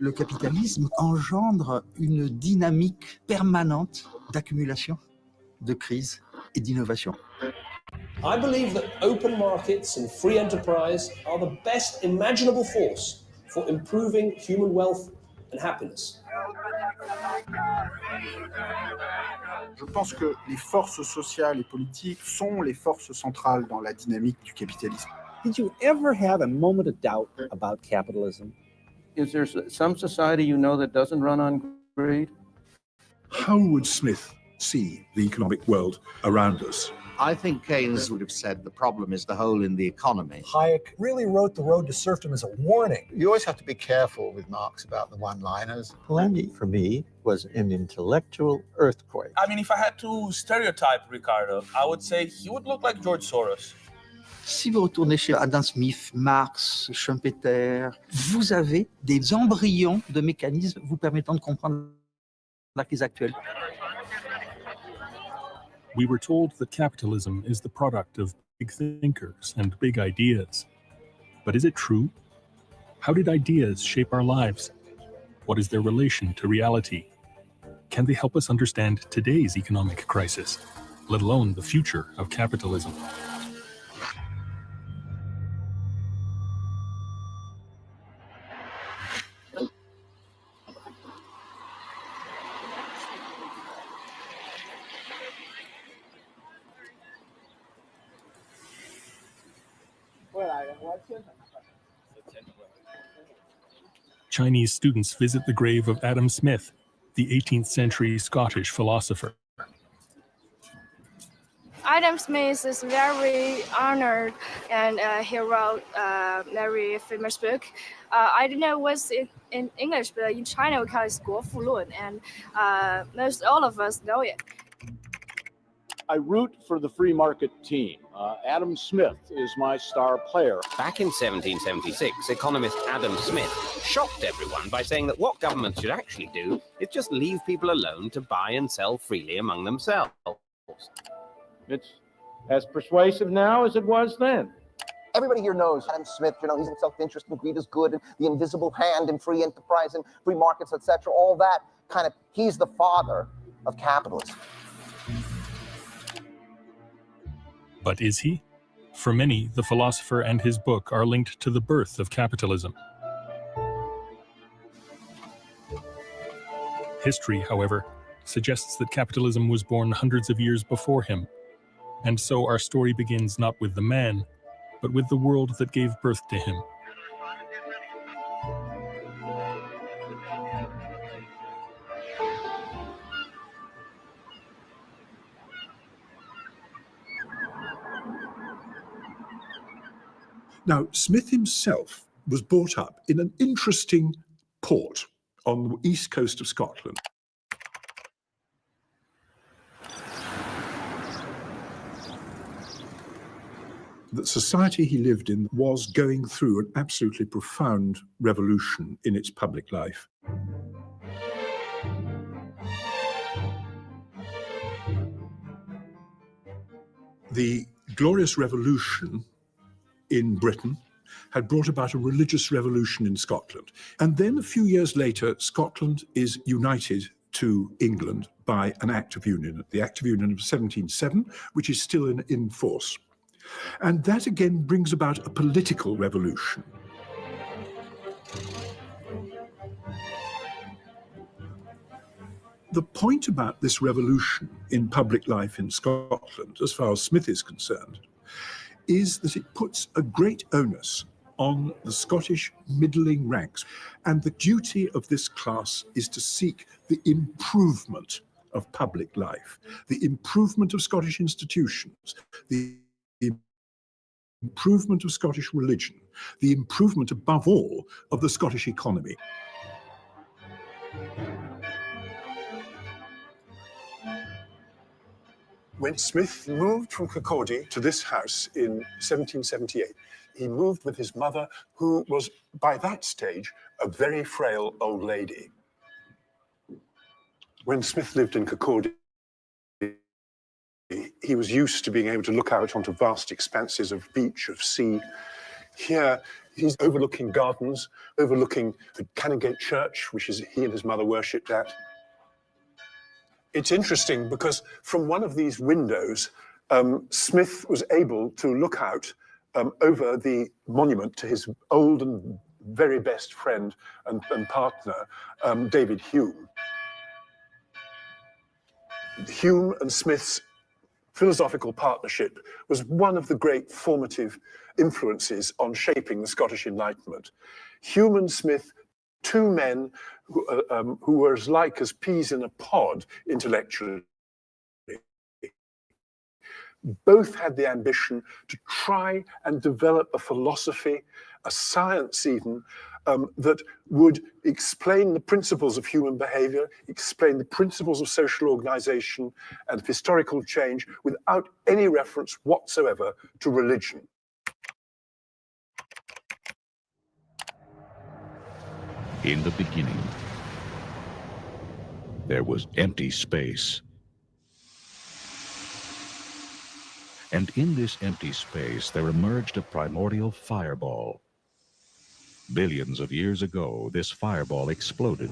Le capitalisme engendre une dynamique permanente d'accumulation, de crise et d'innovation. I believe that open markets and free enterprise are the best imaginable force for improving human wealth and happiness. Je pense que les forces sociales et politiques sont les forces centrales dans la dynamique du capitalisme. Did you ever have a moment of doubt about capitalism? Is there some society you know that doesn't run on greed? How would Smith see the economic world around us? I think Keynes would have said the problem is the hole in the economy. Hayek really wrote The Road to Serfdom as a warning. You always have to be careful with Marx about the one-liners. Polanyi, for me, was an intellectual earthquake. I mean, if I had to stereotype Ricardo, I would say he would look like George Soros. Si vous retournez chez Adam Smith, Marx, Schumpeter, vous avez des embryons de mécanismes vous permettant de comprendre la crise actuelle. We were told that capitalism is the product of big thinkers and big ideas. But is it true? How did ideas shape our lives? What is their relation to reality? Can they help us understand today's economic crisis, let alone the future of capitalism? Chinese students visit the grave of Adam Smith, the 18th century Scottish philosopher. Adam Smith is very honored, and he wrote a very famous book. I don't know what's in English, but in China we call it 国富论, and most all of us know it. I root for the free market team. Adam Smith is my star player. Back in 1776, economist Adam Smith shocked everyone by saying that what governments should actually do is just leave people alone to buy and sell freely among themselves. It's as persuasive now as it was then. Everybody here knows Adam Smith, he's in self-interest and greed is good and the invisible hand and free enterprise and free markets, etc. All that he's the father of capitalism. But is he? For many, the philosopher and his book are linked to the birth of capitalism. History, however, suggests that capitalism was born hundreds of years before him, and so our story begins not with the man, but with the world that gave birth to him. Now, Smith himself was brought up in an interesting port on the east coast of Scotland. The society he lived in was going through an absolutely profound revolution in its public life. The Glorious Revolution in Britain had brought about a religious revolution in Scotland. And then a few years later, Scotland is united to England by an Act of Union, the Act of Union of 1707, which is still in force. And that again brings about a political revolution. The point about this revolution in public life in Scotland, as far as Smith is concerned, is that it puts a great onus on the Scottish middling ranks. And the duty of this class is to seek the improvement of public life, the improvement of Scottish institutions, the improvement of Scottish religion, the improvement, above all, of the Scottish economy. When Smith moved from Kirkcaldy to this house in 1778, he moved with his mother, who was, by that stage, a very frail old lady. When Smith lived in Kirkcaldy, he was used to being able to look out onto vast expanses of beach, of sea. Here, he's overlooking gardens, overlooking the Canongate Church, which is he and his mother worshipped at. It's interesting because from one of these windows, Smith was able to look out over the monument to his old and very best friend and partner, David Hume. Hume and Smith's philosophical partnership was one of the great formative influences on shaping the Scottish Enlightenment. Hume and Smith, two men who were as like as peas in a pod intellectually, both had the ambition to try and develop a philosophy, a science even, that would explain the principles of human behavior, explain the principles of social organization and of historical change without any reference whatsoever to religion. In the beginning, there was empty space. And in this empty space, there emerged a primordial fireball. Billions of years ago, this fireball exploded.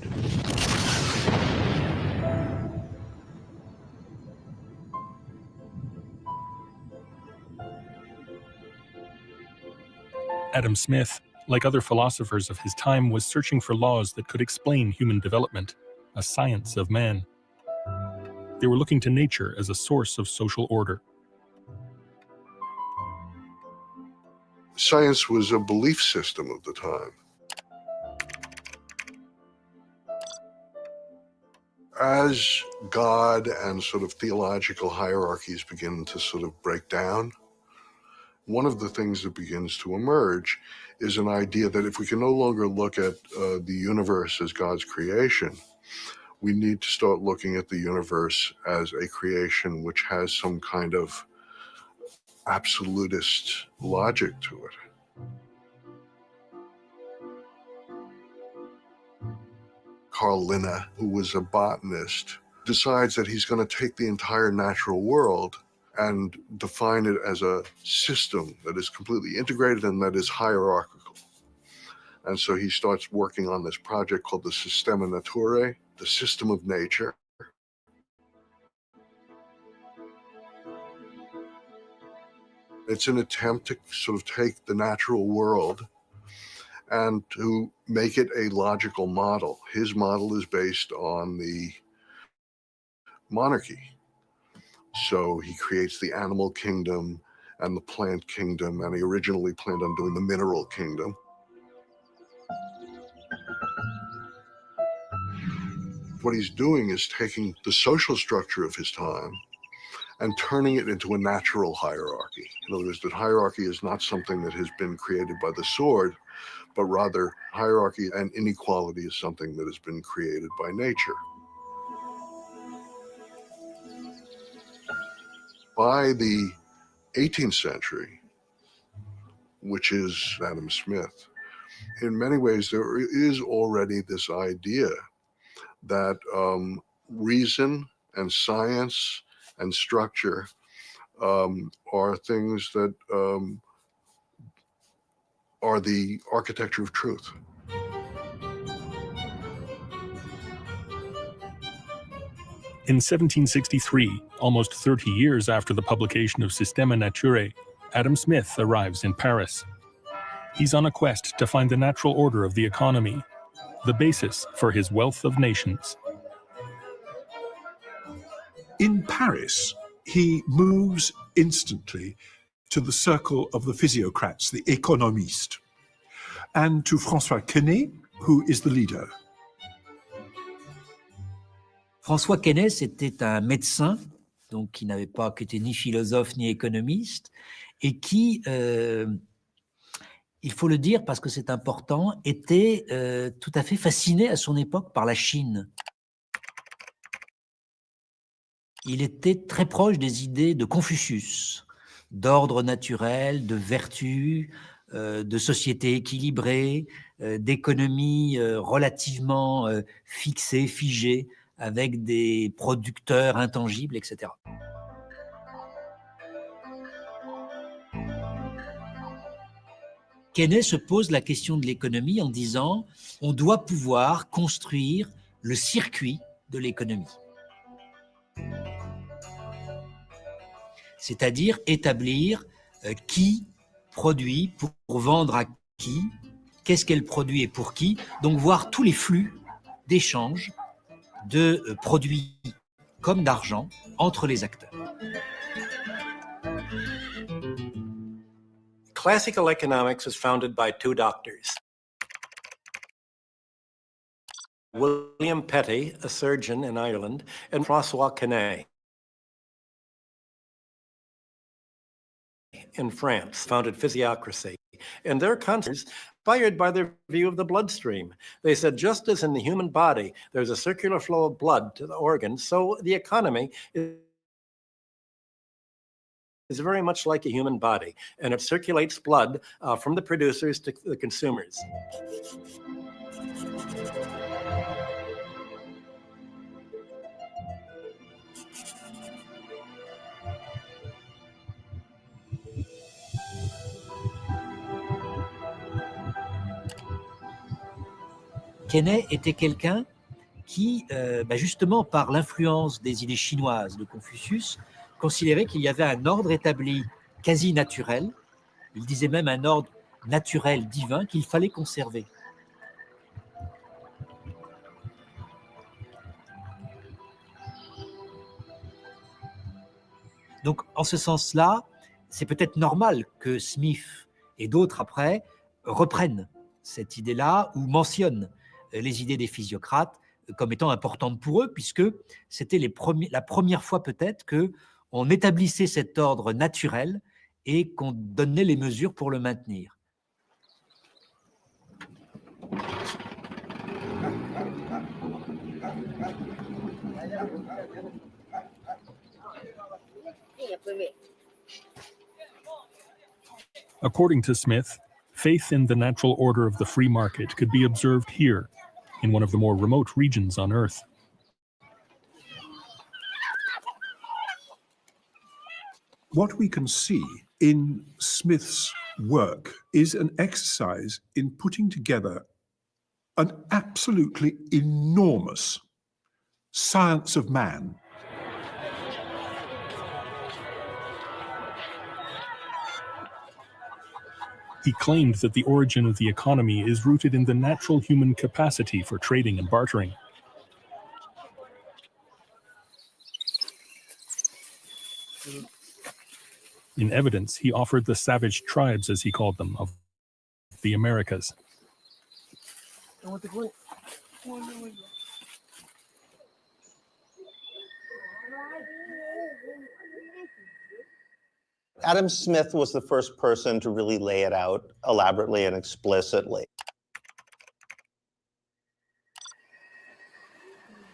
Adam Smith, like other philosophers of his time, was searching for laws that could explain human development, a science of man. They were looking to nature as a source of social order. Science was a belief system of the time. As God and sort of theological hierarchies begin to sort of break down, one of the things that begins to emerge is an idea that if we can no longer look at the universe as God's creation, we need to start looking at the universe as a creation which has some kind of absolutist logic to it. Carl Linne, who was a botanist, decides that he's going to take the entire natural world and define it as a system that is completely integrated and that is hierarchical. And so he starts working on this project called the Systema Naturae, the system of nature. It's an attempt to sort of take the natural world and to make it a logical model. His model is based on the monarchy. So he creates the animal kingdom and the plant kingdom, and he originally planned on doing the mineral kingdom. What he's doing is taking the social structure of his time and turning it into a natural hierarchy. In other words, that hierarchy is not something that has been created by the sword, but rather hierarchy and inequality is something that has been created by nature. By the 18th century, which is Adam Smith, in many ways there is already this idea that reason and science and structure are things that are the architecture of truth. In 1763, almost 30 years after the publication of Systema Naturae, Adam Smith arrives in Paris. He's on a quest to find the natural order of the economy, the basis for his wealth of nations. In Paris, he moves instantly to the circle of the physiocrats, the economistes, and to François Quesnay, who is the leader. François Quesnay, c'était un médecin, donc qui n'avait pas, qui était ni philosophe ni économiste, et qui, il faut le dire parce que c'est important, était tout à fait fasciné à son époque par la Chine. Il était très proche des idées de Confucius, d'ordre naturel, de vertu, de société équilibrée, d'économie relativement fixée, figée, avec des producteurs intangibles, etc. Keynes se pose la question de l'économie en disant on doit pouvoir construire le circuit de l'économie. C'est-à-dire établir qui produit pour vendre à qui, qu'est-ce qu'elle produit et pour qui, donc voir tous les flux d'échange de produits comme d'argent entre les acteurs. Classical economics was founded by two doctors. William Petty, a surgeon in Ireland, and François Quesnay in France, founded physiocracy. And their concepts inspired by their view of the bloodstream. They said, just as in the human body, there's a circular flow of blood to the organs, so the economy is very much like a human body, and it circulates blood from the producers to the consumers. Quesnay était quelqu'un qui, justement par l'influence des idées chinoises de Confucius, considérait qu'il y avait un ordre établi quasi naturel, il disait même un ordre naturel divin qu'il fallait conserver. Donc en ce sens-là, c'est peut-être normal que Smith et d'autres après reprennent cette idée-là ou mentionnent les idées des physiocrates comme étant importantes pour eux, puisque c'était la première fois peut-être qu'on établissait cet ordre naturel et qu'on donnait les mesures pour le maintenir. According to Smith, faith in the natural order of the free market could be observed here, in one of the more remote regions on Earth. What we can see in Smith's work is an exercise in putting together an absolutely enormous science of man. He claimed that the origin of the economy is rooted in the natural human capacity for trading and bartering. In evidence, he offered the savage tribes, as he called them, of the Americas. Adam Smith was the first person to really lay it out elaborately and explicitly.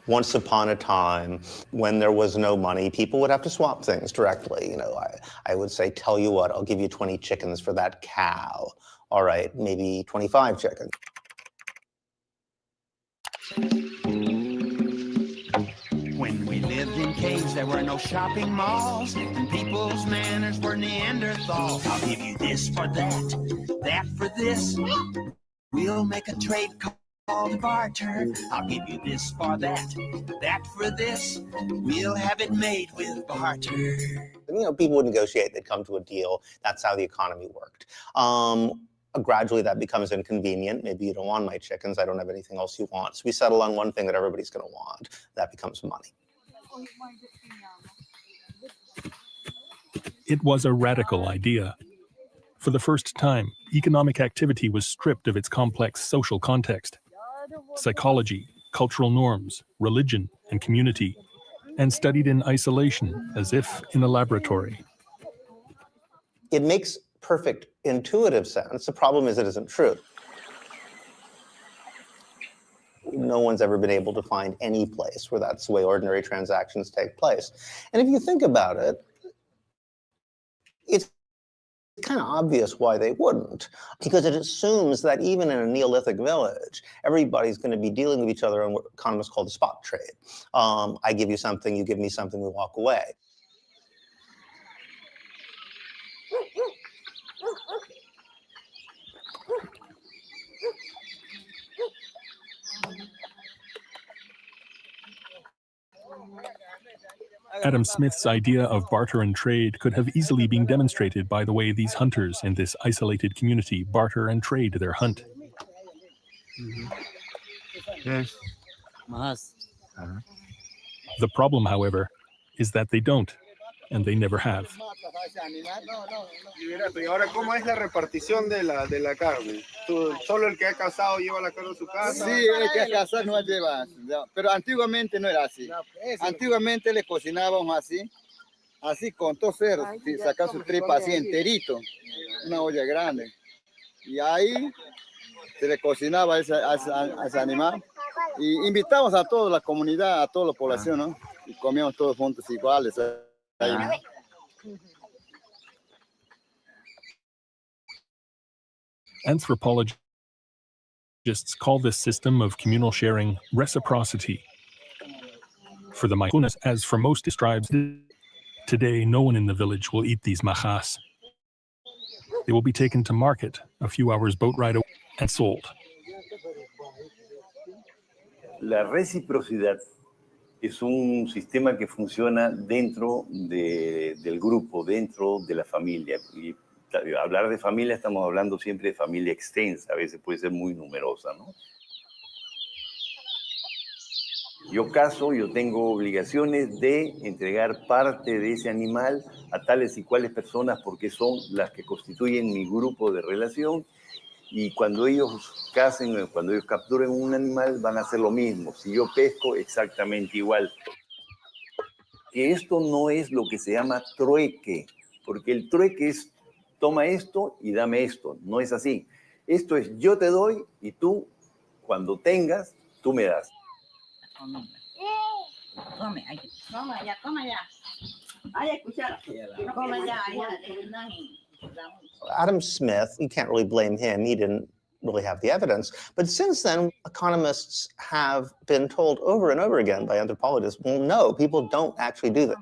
Once upon a time, when there was no money, people would have to swap things directly. You know, I would say, tell you what, I'll give you 20 chickens for that cow. All right, maybe 25 chickens. When we lived in caves, there were no shopping malls, and people's manners were Neanderthal. I'll give you this for that, that for this. We'll make a trade called barter. I'll give you this for that, that for this. We'll have it made with barter. You know, people would negotiate, they'd come to a deal. That's how the economy worked. Gradually that becomes inconvenient. Maybe you don't want my chickens. I don't have anything else you want. So we settle on one thing that everybody's going to want. That becomes money. It was a radical idea. For the first time, economic activity was stripped of its complex social context. Psychology, cultural norms, religion, and community, and studied in isolation, as if in a laboratory. It makes perfect intuitive sense. The problem is it isn't true. No one's ever been able to find any place where that's the way ordinary transactions take place. And if you think about it, it's kind of obvious why they wouldn't, because it assumes that even in a Neolithic village, everybody's going to be dealing with each other on what economists call the spot trade. I give you something, you give me something, we walk away. Adam Smith's idea of barter and trade could have easily been demonstrated by the way these hunters in this isolated community barter and trade their hunt. Yes. The problem, however, is that they don't, and they never have. Y ahora, ¿cómo es la repartición de la carne? ¿Solo el que ha cazado lleva la carne a su casa? Sí, el que ha cazado no lleva, pero antiguamente no era así. Antiguamente le cocinábamos así con todo cerdo, sacar su tripa así enterito, una olla grande. Y ahí se le cocinaba a ese animal. Y invitamos a toda la comunidad, a toda la población, ¿no? Y comíamos todos juntos iguales. Ahí. Anthropologists call this system of communal sharing reciprocity. For the Maihunas, as for most tribes, today no one in the village will eat these majas. They will be taken to market a few hours boat ride away and sold. La reciprocidad es un sistema que funciona dentro del grupo, dentro de la familia. Y hablar de familia, estamos hablando siempre de familia extensa, a veces puede ser muy numerosa, ¿no? Yo cazo, yo tengo obligaciones de entregar parte de ese animal a tales y cuales personas porque son las que constituyen mi grupo de relación. Y cuando ellos cacen, cuando ellos capturen un animal, van a hacer lo mismo. Si yo pesco, exactamente igual. Que esto no es lo que se llama trueque, porque el trueque es toma esto y dame esto. No es así. Esto es yo te doy y tú, cuando tengas, tú me das. Come allá, come allá. Ay, escuchar. Come allá, Adam Smith, you can't really blame him. He didn't really have the evidence. But since then, economists have been told over and over again by anthropologists, well, no, people don't actually do that.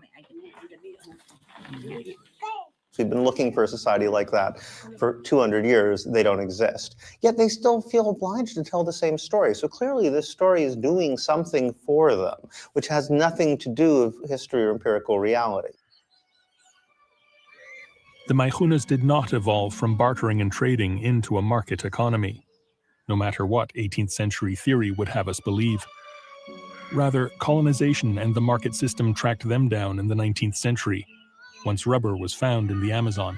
So we've been looking for a society like that for 200 years. They don't exist. Yet they still feel obliged to tell the same story. So clearly this story is doing something for them, which has nothing to do with history or empirical reality. The Maihunas did not evolve from bartering and trading into a market economy, no matter what 18th century theory would have us believe. Rather, colonization and the market system tracked them down in the 19th century, once rubber was found in the Amazon.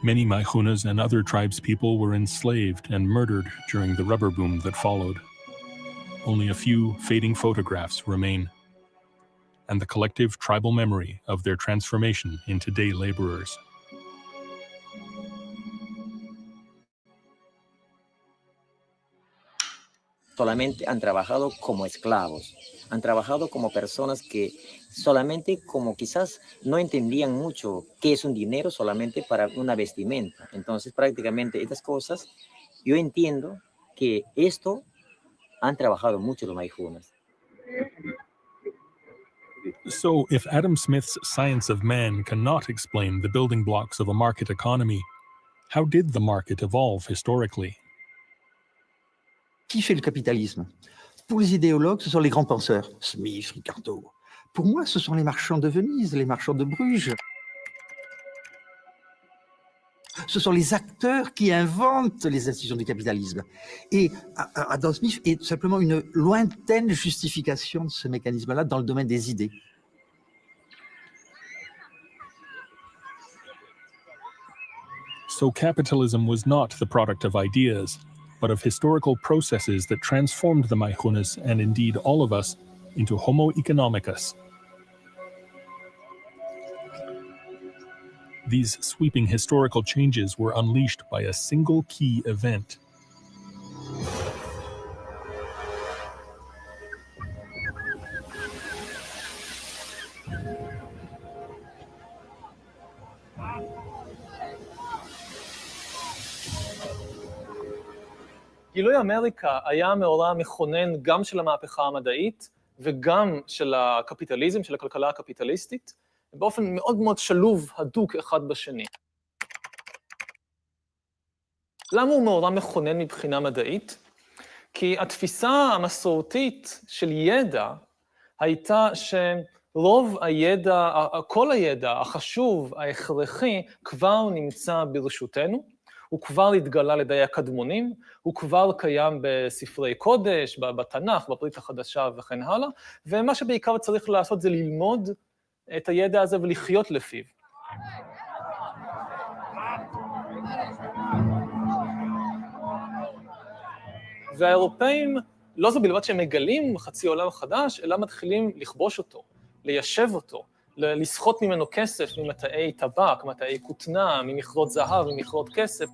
Many Maihunas and other tribespeople were enslaved and murdered during the rubber boom that followed. Only a few fading photographs remain, and the collective tribal memory of their transformation into day laborers. Solamente han trabajado como esclavos, han trabajado como personas que solamente como quizás no entendían mucho qué es un dinero solamente para una vestimenta. Entonces prácticamente estas cosas, yo entiendo que esto han trabajado mucho los Maihunas. So if Adam Smith's science of man cannot explain the building blocks of a market economy, how did the market evolve historically? Qui fait le capitalisme? Pour les idéologues, ce sont les grands penseurs, Smith, Ricardo. Pour moi, ce sont les marchands de Venise, les marchands de Bruges. Ce sont les acteurs qui inventent les institutions du capitalisme. Et Adam Smith est simplement une lointaine justification de ce mécanisme-là dans le domaine des idées. So capitalism was not the product of ideas, but of historical processes that transformed the Maihunas, and indeed all of us, into Homo economicus. These sweeping historical changes were unleashed by a single key event. גילוי אמריקה היה מאורע מכונן גם של המהפכה המדעית וגם של הקפיטליזם, של הכלכלה הקפיטליסטית, באופן מאוד מאוד שלוב, הדוק אחד בשני. למה הוא מאורע מכונן מבחינה מדעית? כי התפיסה המסורתית של ידע הייתה שרוב הידע, כל הידע החשוב, ההכרחי, כבר נמצא ברשותנו, הוא כבר התגלה על ידי הקדמונים, הוא כבר קיים בספרי קודש, בתנ"ך, בברית החדשה וכן הלאה, ומה שבעיקר צריך לעשות זה ללמוד את הידע הזה ולחיות לפיו. והאירופאים, לא זו בלבד שהם מגלים חצי עולם חדש, אלא מתחילים לכבוש אותו, ליישב אותו, לסחוט ממנו כסף, ממטעי טבק, מטעי כותנה, ממכרות זהב, ממכרות כסף.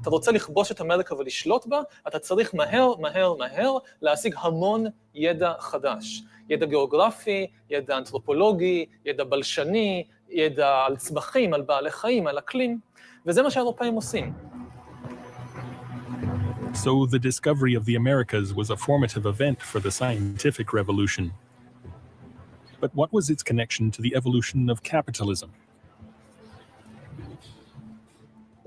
אתה רוצה לכבוש את אמריקה ולשלוט בה, אתה צריך מהר, מהר, מהר להשיג המון ידע חדש. ידע גיאוגרפי, ידע אנתרופולוגי, ידע בלשני, ידע על צמחים, על בעלי חיים, על אקלים, וזה מה שהאירופאים עושים. So the discovery of the Americas was a formative event for the scientific revolution. But what was its connection to the evolution of capitalism?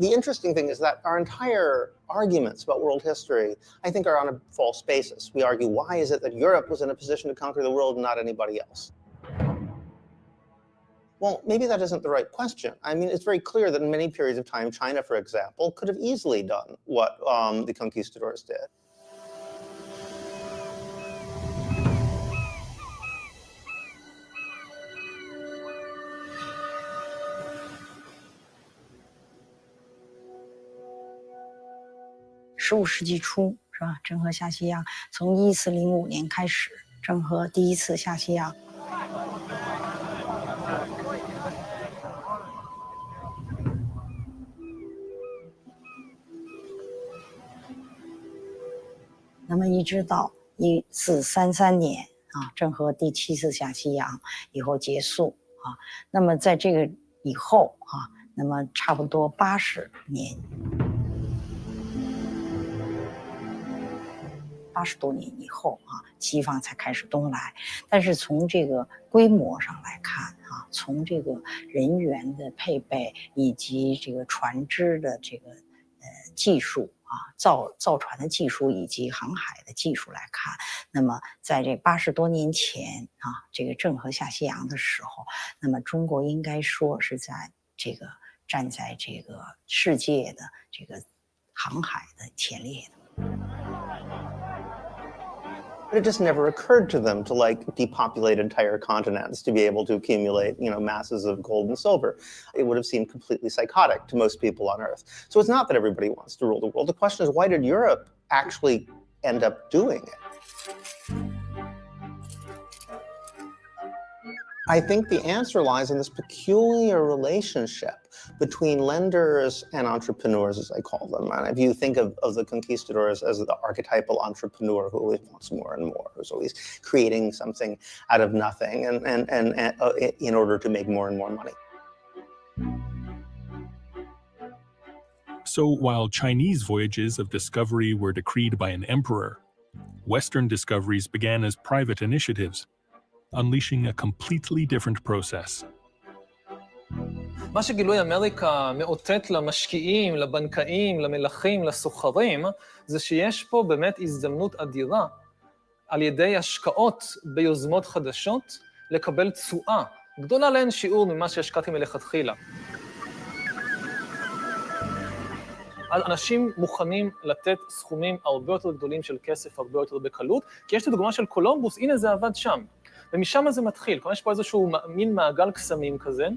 The interesting thing is that our entire arguments about world history, I think, are on a false basis. We argue, why is it that Europe was in a position to conquer the world and not anybody else? Well, maybe that isn't the right question. I mean, it's very clear that in many periods of time, China, for example, could have easily done what the conquistadors did.15世纪初，是吧？郑和下西洋，从1405年开始，郑和第一次下西洋。那么一直到1433年啊，郑和第7次下西洋以后结束啊。那么在这个以后啊，那么差不多80年。80多年以后啊，西方才开始东来。但是从这个规模上来看啊，从这个人员的配备以及这个船只的这个技术啊，造船的技术以及航海的技术来看，那么在这80多年前啊，这个郑和下西洋的时候，那么中国应该说是在这个站在这个世界的这个航海的前列的。But it just never occurred to them to depopulate entire continents to be able to accumulate, masses of gold and silver. It would have seemed completely psychotic to most people on Earth. So it's not that everybody wants to rule the world. The question is, why did Europe actually end up doing it? I think the answer lies in this peculiar relationship between lenders and entrepreneurs, as I call them. And if you think of the conquistadors as the archetypal entrepreneur who always wants more and more, who's always creating something out of nothing and in order to make more and more money. So while Chinese voyages of discovery were decreed by an emperor, Western discoveries began as private initiatives, unleashing a completely different process. מה שגילוי אמריקה מאותת למשקיעים, לבנקאים, למלכים, לסוחרים, זה שיש פה באמת הזדמנות אדירה על ידי השקעות ביוזמות חדשות לקבל תשואה גדולה לאין שיעור ממה שהשקעתי מלכתחילה. אנשים מוכנים לתת סכומים הרבה יותר גדולים של כסף, הרבה יותר בקלות, כי יש את הדוגמה של קולומבוס, הנה זה עבד שם. ומשם זה מתחיל, כלומר יש פה איזשהו מין מעגל קסמים כזה,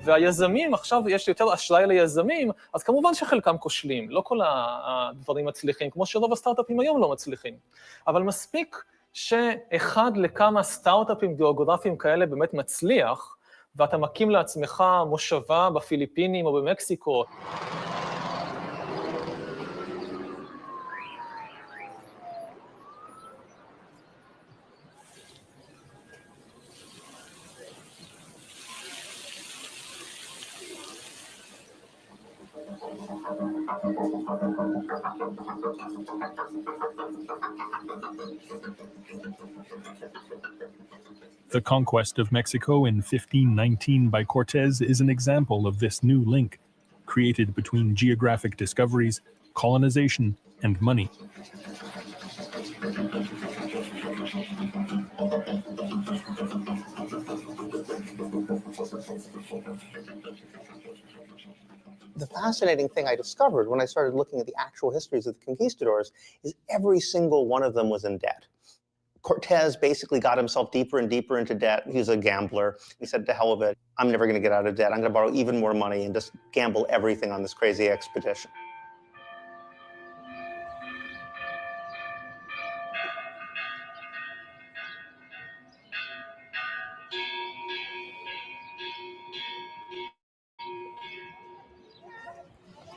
והיזמים, עכשיו יש יותר אשראי ליזמים, אז כמובן שחלקם כושלים, לא כל הדברים מצליחים, כמו שרוב הסטארט-אפים היום לא מצליחים. אבל מספיק שאחד לכמה סטארט-אפים גיאוגרפיים כאלה באמת מצליח, ואתה מקים לעצמך מושבה בפיליפינים או במקסיקו, The conquest of Mexico in 1519 by Cortés is an example of this new link, created between geographic discoveries, colonization, and money. The fascinating thing I discovered when I started looking at the actual histories of the conquistadors is every single one of them was in debt. Cortés basically got himself deeper and deeper into debt. He was a gambler. He said, to hell with it, I'm never going to get out of debt. I'm going to borrow even more money and just gamble everything on this crazy expedition.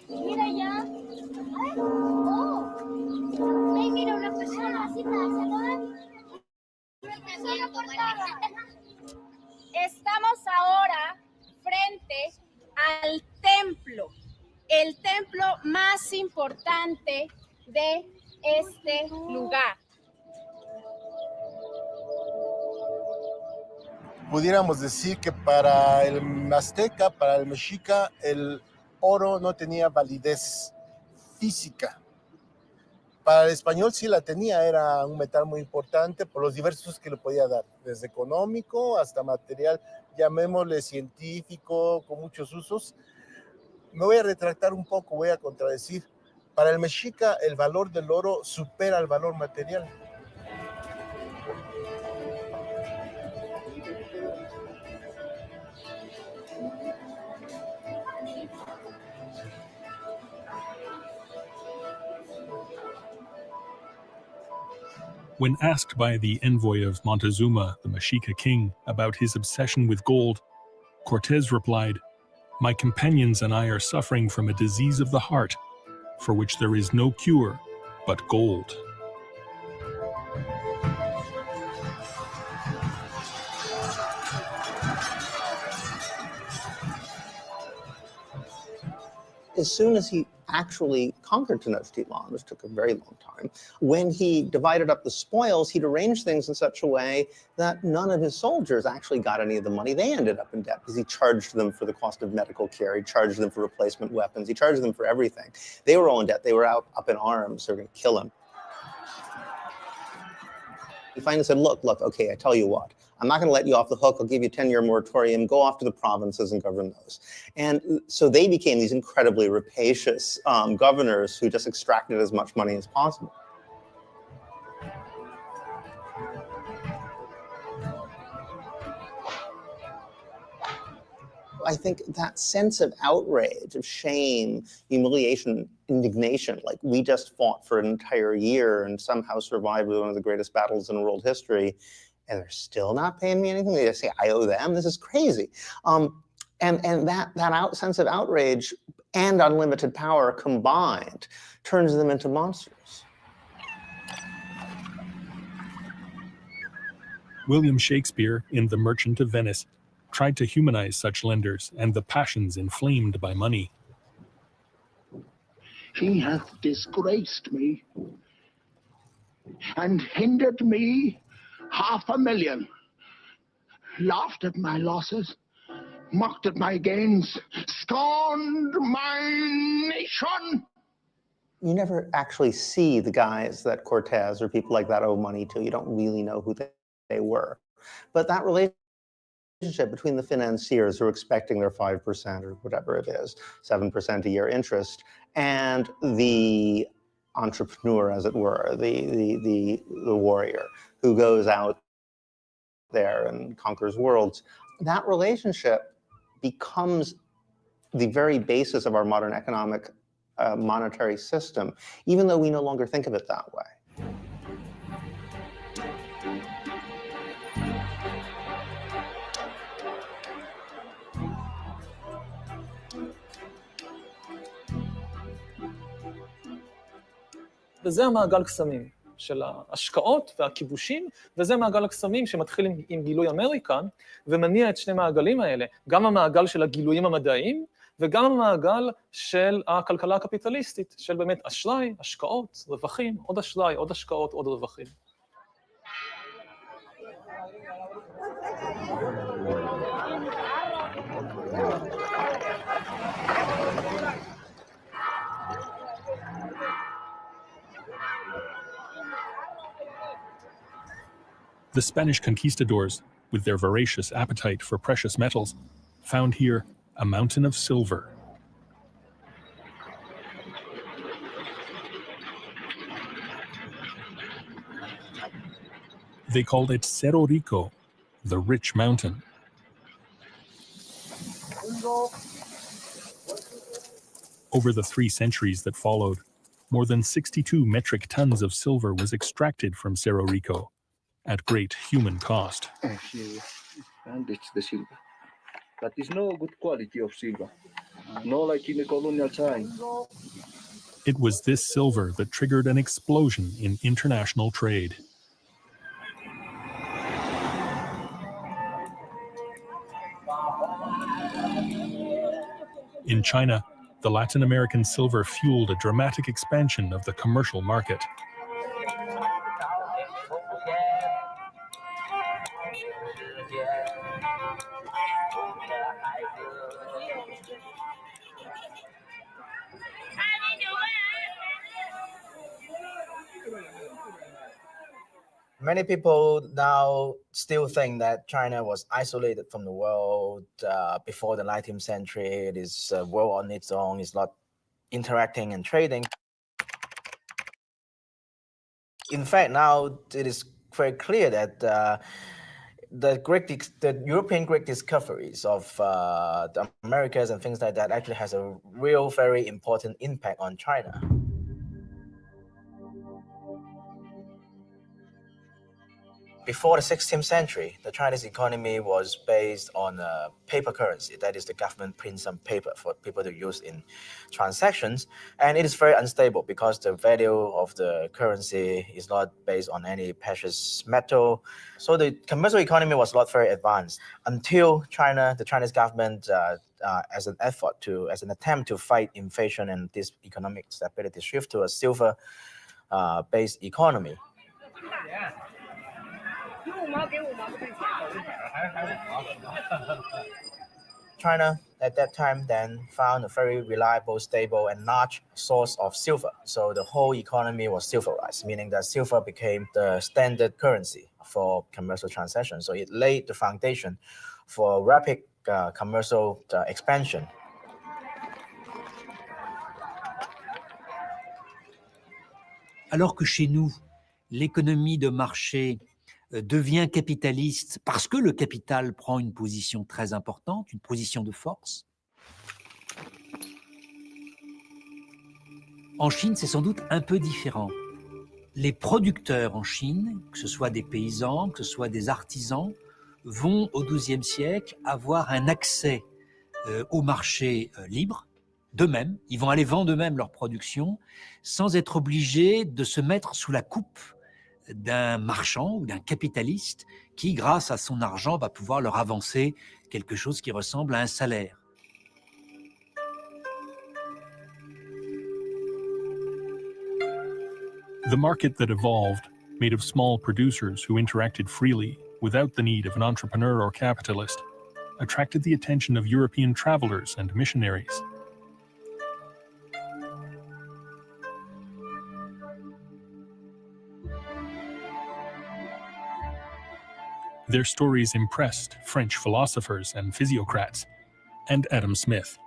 Mira ya. Oh, mira una persona así para saludar. Estamos ahora frente al templo, el templo más importante de este lugar. Pudiéramos decir que para el azteca, para el mexica, el oro no tenía validez física. Para el español sí la tenía, era un metal muy importante por los diversos usos que le podía dar, desde económico hasta material, llamémosle científico, con muchos usos. Me voy a retractar un poco, voy a contradecir. Para el mexica el valor del oro supera el valor material. When asked by the envoy of Montezuma, the Mexica king, about his obsession with gold, Cortés replied, "My companions and I are suffering from a disease of the heart, for which there is no cure but gold." As soon as he actually conquered Tenochtitlan, which took a very long time, when he divided up the spoils, he'd arranged things in such a way that none of his soldiers actually got any of the money. They ended up in debt because he charged them for the cost of medical care. He charged them for replacement weapons. He charged them for everything. They were all in debt. They were up in arms. They were going to kill him. He finally said, look, okay, I tell you what. I'm not going to let you off the hook. I'll give you a 10-year moratorium. Go off to the provinces and govern those. And so they became these incredibly rapacious governors who just extracted as much money as possible. I think that sense of outrage, of shame, humiliation, indignation, like we just fought for an entire year and somehow survived one of the greatest battles in world history, and they're still not paying me anything. They just say, I owe them. This is crazy. And that sense of outrage and unlimited power combined turns them into monsters. William Shakespeare, in The Merchant of Venice, tried to humanize such lenders and the passions inflamed by money. He hath disgraced me and hindered me 500,000, laughed at my losses, mocked at my gains, scorned my nation. You never actually see the guys that Cortés or people like that owe money to. You don't really know who they were. But that relationship between the financiers who are expecting their 5% or whatever it is, 7% a year interest, and the entrepreneur, as it were, the warrior who goes out there and conquers worlds, that relationship becomes the very basis of our modern economic monetary system, even though we no longer think of it that way. וזה המעגל קסמים של ההשקעות והכיבושים, וזה מעגל הקסמים שמתחיל עם גילוי אמריקה, ומניע את שני מעגלים האלה, גם המעגל של הגילויים המדעיים, וגם המעגל של הכלכלה הקפיטליסטית, של באמת אשראי, השקעות, רווחים, עוד אשראי, עוד השקעות, עוד רווחים. The Spanish conquistadors, with their voracious appetite for precious metals, found here a mountain of silver. They called it Cerro Rico, the rich mountain. Over the 3 centuries that followed, more than 62 metric tons of silver was extracted from Cerro Rico, at great human cost. And it's the silver. But it's no good quality of silver, no like in the colonial time. It was this silver that triggered an explosion in international trade. In China, the Latin American silver fueled a dramatic expansion of the commercial market. Many people now still think that China was isolated from the world before the 19th century. It is a world on its own. It's not interacting and trading. In fact, now it is very clear that the European great discoveries of the Americas and things like that actually has a real, very important impact on China. Before the 16th century, the Chinese economy was based on a paper currency. That is, the government prints some paper for people to use in transactions. And it is very unstable because the value of the currency is not based on any precious metal. So the commercial economy was not very advanced until the Chinese government, as an attempt to fight inflation and this economic stability, shift to a silver-based economy. China at that time then found a very reliable, stable, and large source of silver. So the whole economy was silverized, meaning that silver became the standard currency for commercial transactions. So it laid the foundation for rapid commercial expansion. Alors que chez nous, l'économie de marché devient capitaliste parce que le capital prend une position très importante, une position de force. En Chine, c'est sans doute un peu différent. Les producteurs en Chine, que ce soit des paysans, que ce soit des artisans, vont au XIIe siècle avoir un accès au marché libre d'eux-mêmes. Ils vont aller vendre eux-mêmes leur production sans être obligés de se mettre sous la coupe d'un marchand ou d'un capitaliste qui, grâce à son argent, va pouvoir leur avancer quelque chose qui ressemble à un salaire. The market that evolved, made of small producers who interacted freely without the need of an entrepreneur or capitalist, attracted the attention of European travelers and missionaries. Their stories impressed French philosophers and physiocrats, and Adam Smith.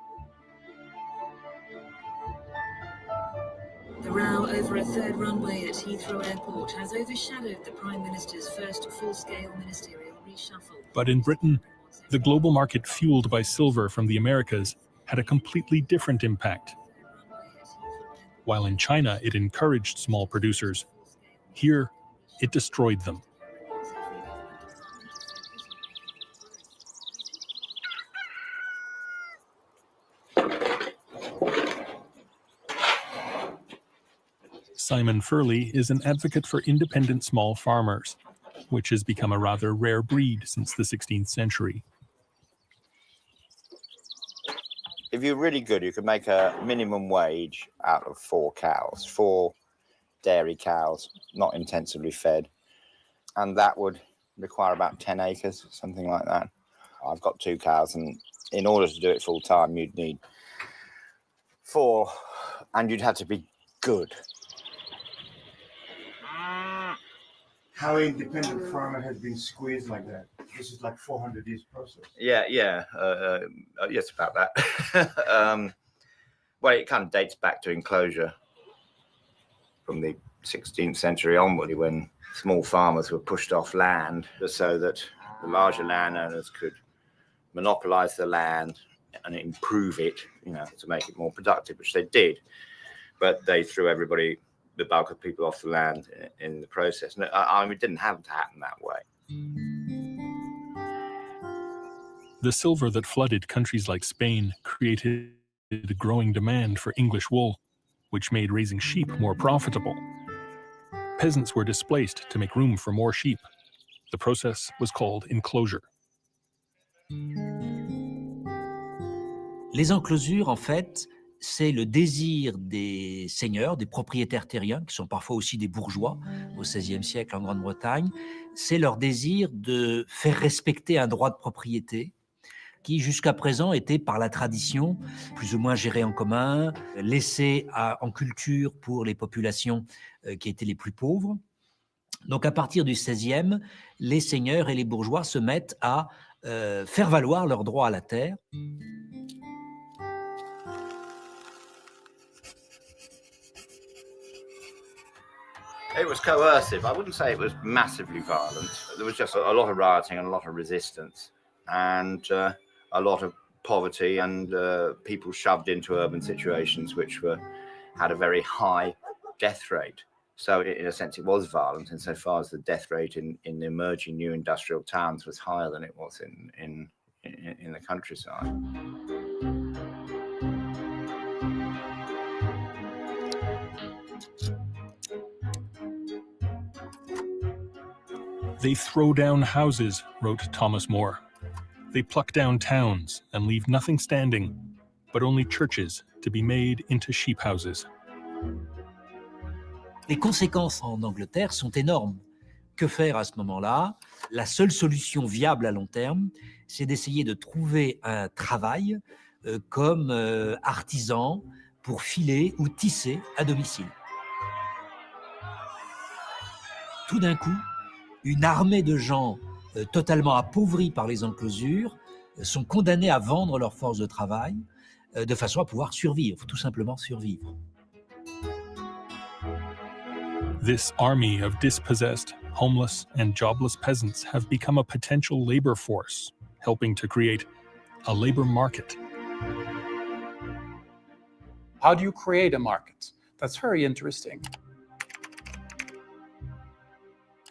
The row over a third runway at Heathrow Airport has overshadowed the Prime Minister's first full-scale ministerial reshuffle. But in Britain, the global market fueled by silver from the Americas had a completely different impact. While in China it encouraged small producers, here it destroyed them. Simon Furley is an advocate for independent small farmers, which has become a rather rare breed since the 16th century. if you're really good, you could make a minimum wage out of 4 cows, 4 dairy cows, not intensively fed. And that would require about 10 acres, something like that. I've got 2 cows, and in order to do it full time, you'd need 4, and you'd have to be good. How independent farmer has been squeezed like that? This is like 400 years process. Yeah, yes, about that. Well, it kind of dates back to enclosure from the 16th century onward, when small farmers were pushed off land so that the larger landowners could monopolize the land and improve it, to make it more productive, which they did. But they threw the bulk of people off the land in the process. And it didn't have to happen that way. The silver that flooded countries like Spain created a growing demand for English wool, which made raising sheep more profitable. Peasants were displaced to make room for more sheep. The process was called enclosure. Les enclosures, en fait, c'est le désir des seigneurs, des propriétaires terriens, qui sont parfois aussi des bourgeois au XVIe siècle en Grande-Bretagne. C'est leur désir de faire respecter un droit de propriété qui, jusqu'à présent, était par la tradition plus ou moins géré en commun, laissé en culture pour les populations qui étaient les plus pauvres. Donc, à partir du XVIe, les seigneurs et les bourgeois se mettent à faire valoir leur droit à la terre. It was coercive. I wouldn't say it was massively violent. There was just a lot of rioting and a lot of resistance, and a lot of poverty, and people shoved into urban situations which had a very high death rate. So in a sense, it was violent insofar as the death rate in the emerging new industrial towns was higher than it was in the countryside. They throw down houses, wrote Thomas More. They pluck down towns and leave nothing standing, but only churches to be made into sheep houses. Les conséquences en Angleterre sont énormes. Que faire à ce moment-là? La seule solution viable à long terme, c'est d'essayer de trouver un travail comme artisan pour filer ou tisser à domicile. Tout d'un coup, une armée de gens totalement appauvris par les enclosures sont condamnés à vendre leur force de travail de façon à pouvoir survivre, tout simplement survivre. This army of dispossessed, homeless, and jobless peasants have become a potential labor force, helping to create a labor market. How do you create a market? That's very interesting.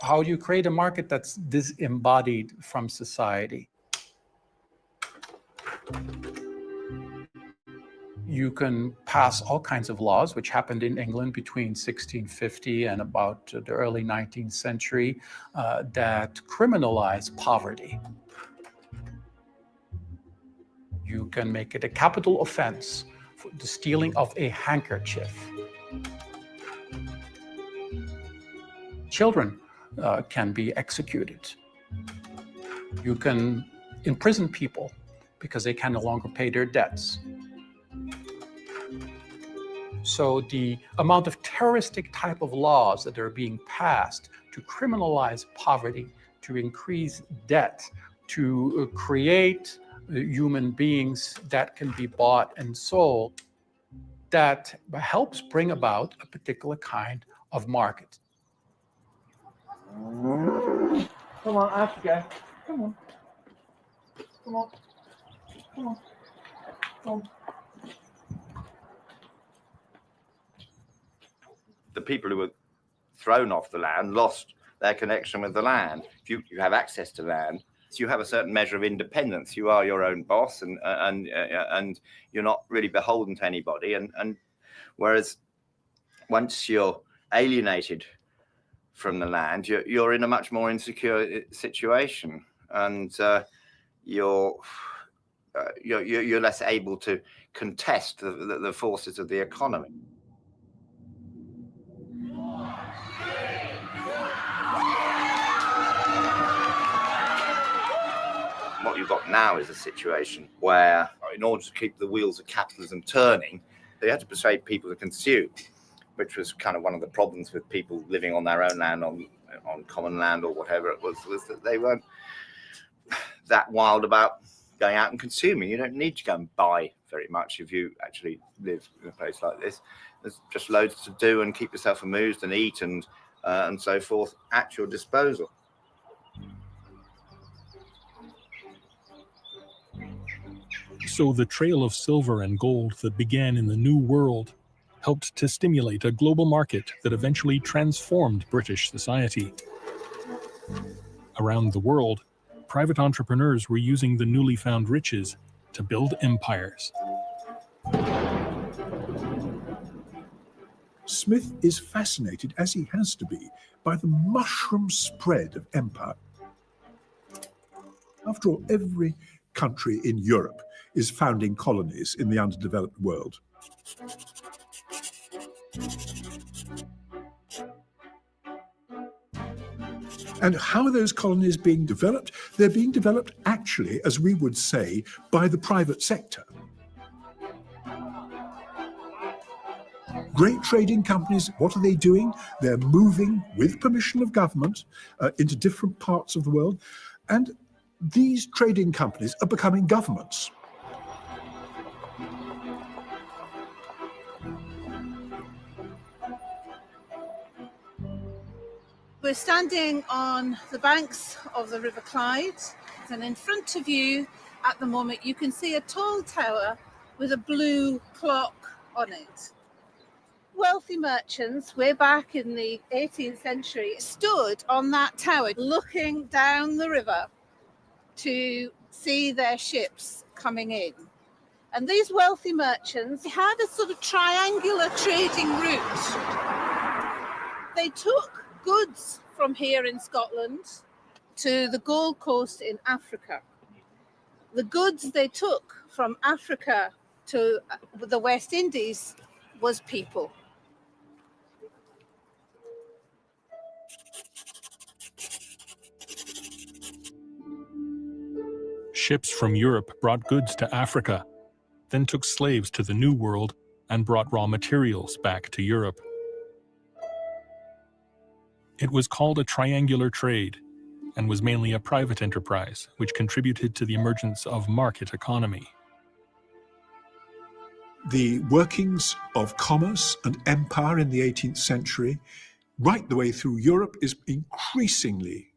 How do you create a market that's disembodied from society? You can pass all kinds of laws, which happened in England between 1650 and about the early 19th century, that criminalize poverty. You can make it a capital offense for the stealing of a handkerchief. Children can be executed. You can imprison people because they can no longer pay their debts. So the amount of terroristic type of laws that are being passed to criminalize poverty, to increase debt, to create human beings that can be bought and sold, that helps bring about a particular kind of market. Come on, Africa. Come on. Come on. Come on. Come on. The people who were thrown off the land lost their connection with the land. If you have access to land, you have a certain measure of independence. You are your own boss, and you're not really beholden to anybody. And whereas once you're alienated from the land, you're in a much more insecure situation, and you're less able to contest the forces of the economy. What you've got now is a situation where, in order to keep the wheels of capitalism turning, they had to persuade people to consume, which was kind of one of the problems with people living on their own land, on common land or whatever it was that they weren't that wild about going out and consuming. You don't need to go and buy very much if you actually live in a place like this. There's just loads to do and keep yourself amused and eat and so forth at your disposal. So the trail of silver and gold that began in the New World helped to stimulate a global market that eventually transformed British society. Around the world, private entrepreneurs were using the newly found riches to build empires. Smith is fascinated, as he has to be, by the mushroom spread of empire. After all, every country in Europe is founding colonies in the underdeveloped world. And how are those colonies being developed? They're being developed actually, as we would say, by the private sector. Great trading companies, what are they doing? They're moving, with permission of government, into different parts of the world. And these trading companies are becoming governments. We're standing on the banks of the River Clyde, and in front of you at the moment you can see a tall tower with a blue clock on it. Wealthy merchants, way back in the 18th century, stood on that tower looking down the river to see their ships coming in. And these wealthy merchants had a sort of triangular trading route. They took goods from here in Scotland to the Gold Coast in Africa. The goods they took from Africa to the West Indies was people. Ships from Europe brought goods to Africa, then took slaves to the New World and brought raw materials back to Europe. It was called a triangular trade and was mainly a private enterprise, which contributed to the emergence of market economy. The workings of commerce and empire in the 18th century, right the way through Europe, is increasingly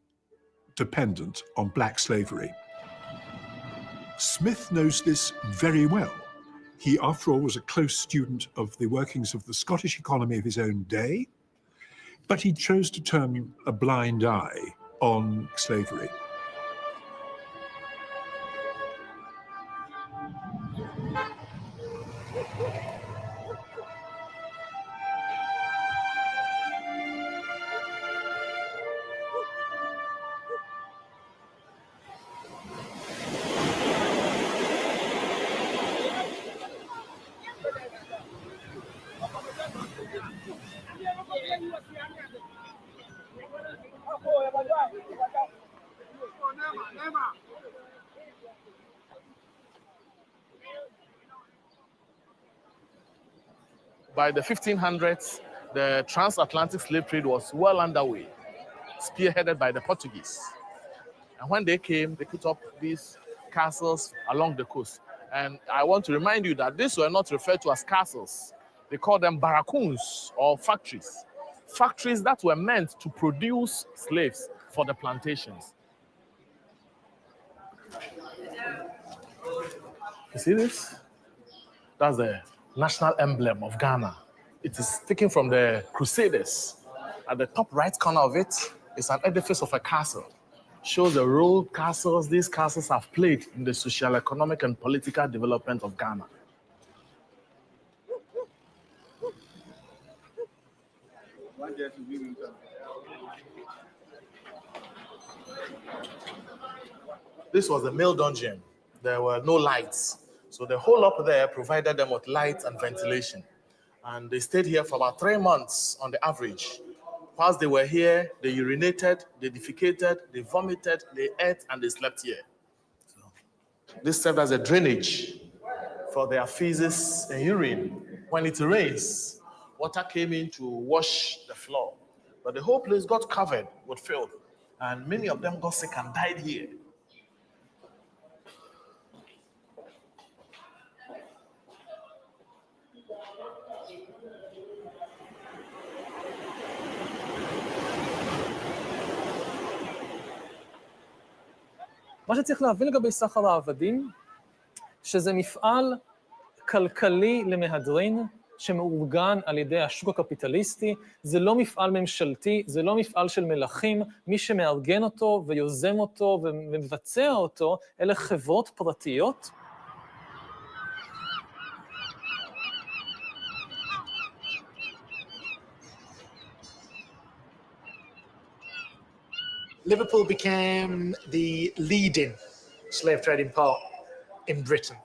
dependent on black slavery. Smith knows this very well. He, after all, was a close student of the workings of the Scottish economy of his own day, but he chose to turn a blind eye on slavery. By the 1500s, the transatlantic slave trade was well underway, spearheaded by the Portuguese. And when they came, they put up these castles along the coast. And I want to remind you that these were not referred to as castles. They called them barracoons or factories. Factories that were meant to produce slaves for the plantations. You see this? That's the national emblem of Ghana. It is taken from the Crusaders. At the top right corner of it is an edifice of a castle. Shows the role these castles have played in the social, economic, and political development of Ghana. This was the male dungeon. There were no lights. So the hole up there provided them with light and ventilation. And they stayed here for about 3 months on the average. Whilst they were here, they urinated, they defecated, they vomited, they ate, and they slept here. So this served as a drainage for their feces and urine. When it rains, water came in to wash the floor. But the whole place got covered with filth. And many of them got sick and died here. מה שצריך להבין לגבי סחר העבדים, שזה מפעל כלכלי למהדרין, שמאורגן על ידי השוק הקפיטליסטי, זה לא מפעל ממשלתי, זה לא מפעל של מלכים, מי שמארגן אותו ויוזם אותו ומבצע אותו, אלה חברות פרטיות. Liverpool became the leading slave trading port in Britain.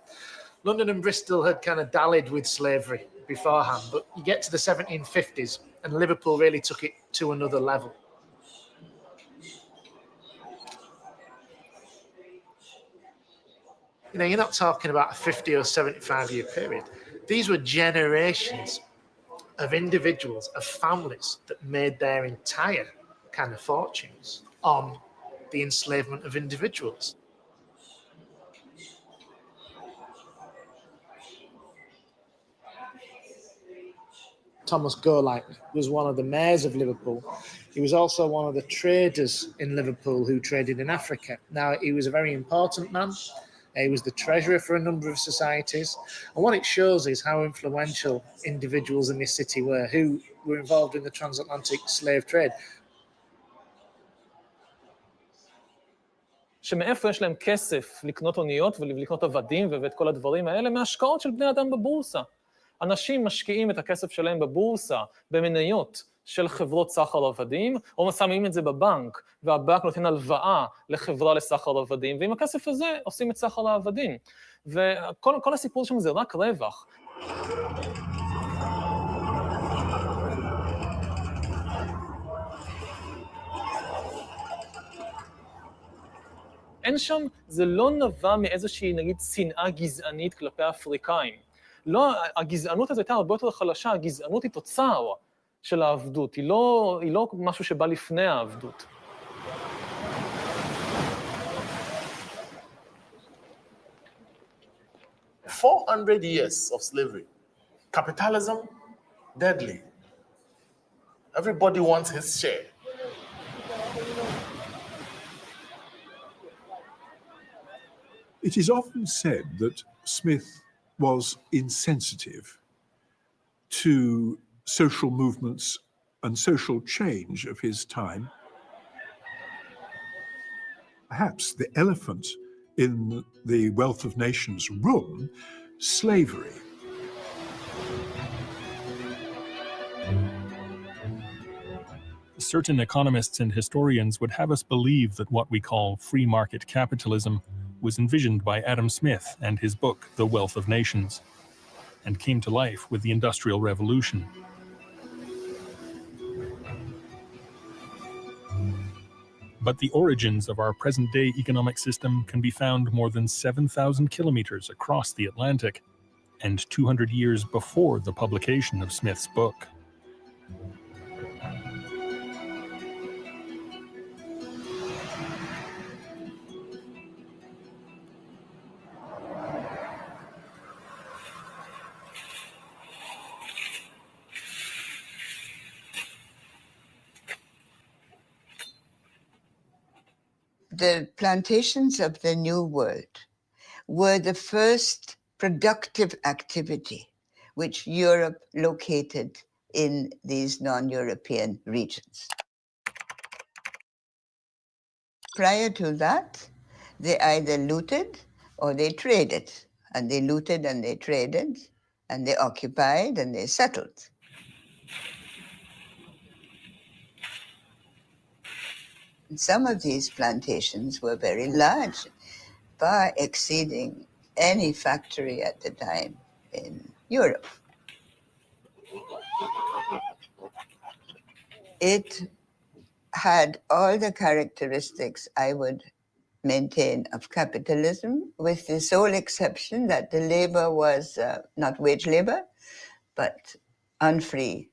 London and Bristol had kind of dallied with slavery beforehand, but you get to the 1750s and Liverpool really took it to another level. You know, you're not talking about a 50 or 75-year period. These were generations of individuals, of families that made their entire kind of fortunes on the enslavement of individuals. Thomas Golightly was one of the mayors of Liverpool. He was also one of the traders in Liverpool who traded in Africa. Now, he was a very important man. He was the treasurer for a number of societies. And what it shows is how influential individuals in this city were, who were involved in the transatlantic slave trade. שמאיפה יש להם כסף לקנות אוניות ולקנות עבדים ואת כל הדברים האלה? מהשקעות של בני אדם בבורסה. אנשים משקיעים את הכסף שלהם בבורסה, במניות של חברות סחר עבדים, או שמים את זה בבנק, והבנק נותן הלוואה לחברה לסחר עבדים, ועם הכסף הזה עושים את סחר העבדים. וכל הסיפור שם זה רק רווח. אין שם, זה לא נבע מאיזושהי, נגיד, שנאה גזענית כלפי האפריקאים. לא, הגזענות הזאת הייתה הרבה יותר חלשה, הגזענות היא תוצר של העבדות, היא לא משהו שבא לפני העבדות. $400 years of slavery. Capitalism, deadly. Everybody wants his share. It is often said that Smith was insensitive to social movements and social change of his time. Perhaps the elephant in the Wealth of Nations room, slavery. Certain economists and historians would have us believe that what we call free market capitalism was envisioned by Adam Smith and his book, The Wealth of Nations, and came to life with the Industrial Revolution. But the origins of our present-day economic system can be found more than 7,000 kilometers across the Atlantic, and 200 years before the publication of Smith's book. The plantations of the New World were the first productive activity which Europe located in these non-European regions. Prior to that, they either looted or they traded, and they looted and they traded, and they occupied and they settled. Some of these plantations were very large, far exceeding any factory at the time in Europe. It had all the characteristics I would maintain of capitalism, with the sole exception that the labor was not wage labor, but unfree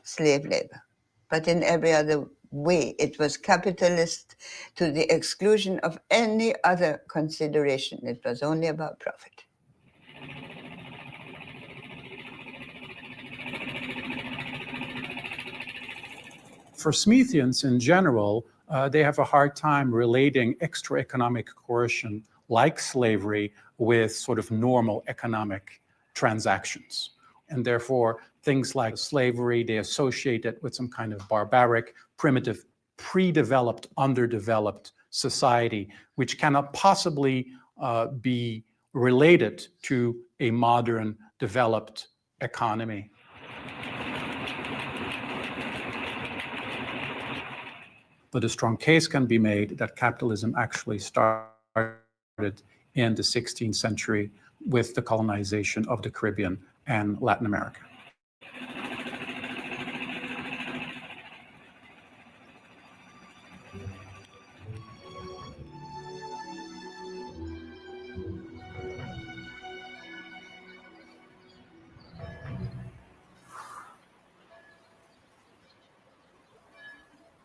slave labor. But in every other way, it was capitalist to the exclusion of any other consideration. It was only about profit. For Smithians in general, they have a hard time relating extra economic coercion like slavery with sort of normal economic transactions. And therefore, things like slavery, they associate it with some kind of barbaric, primitive, pre-developed, underdeveloped society, which cannot possibly be related to a modern, developed economy. But a strong case can be made that capitalism actually started in the 16th century with the colonization of the Caribbean and Latin America.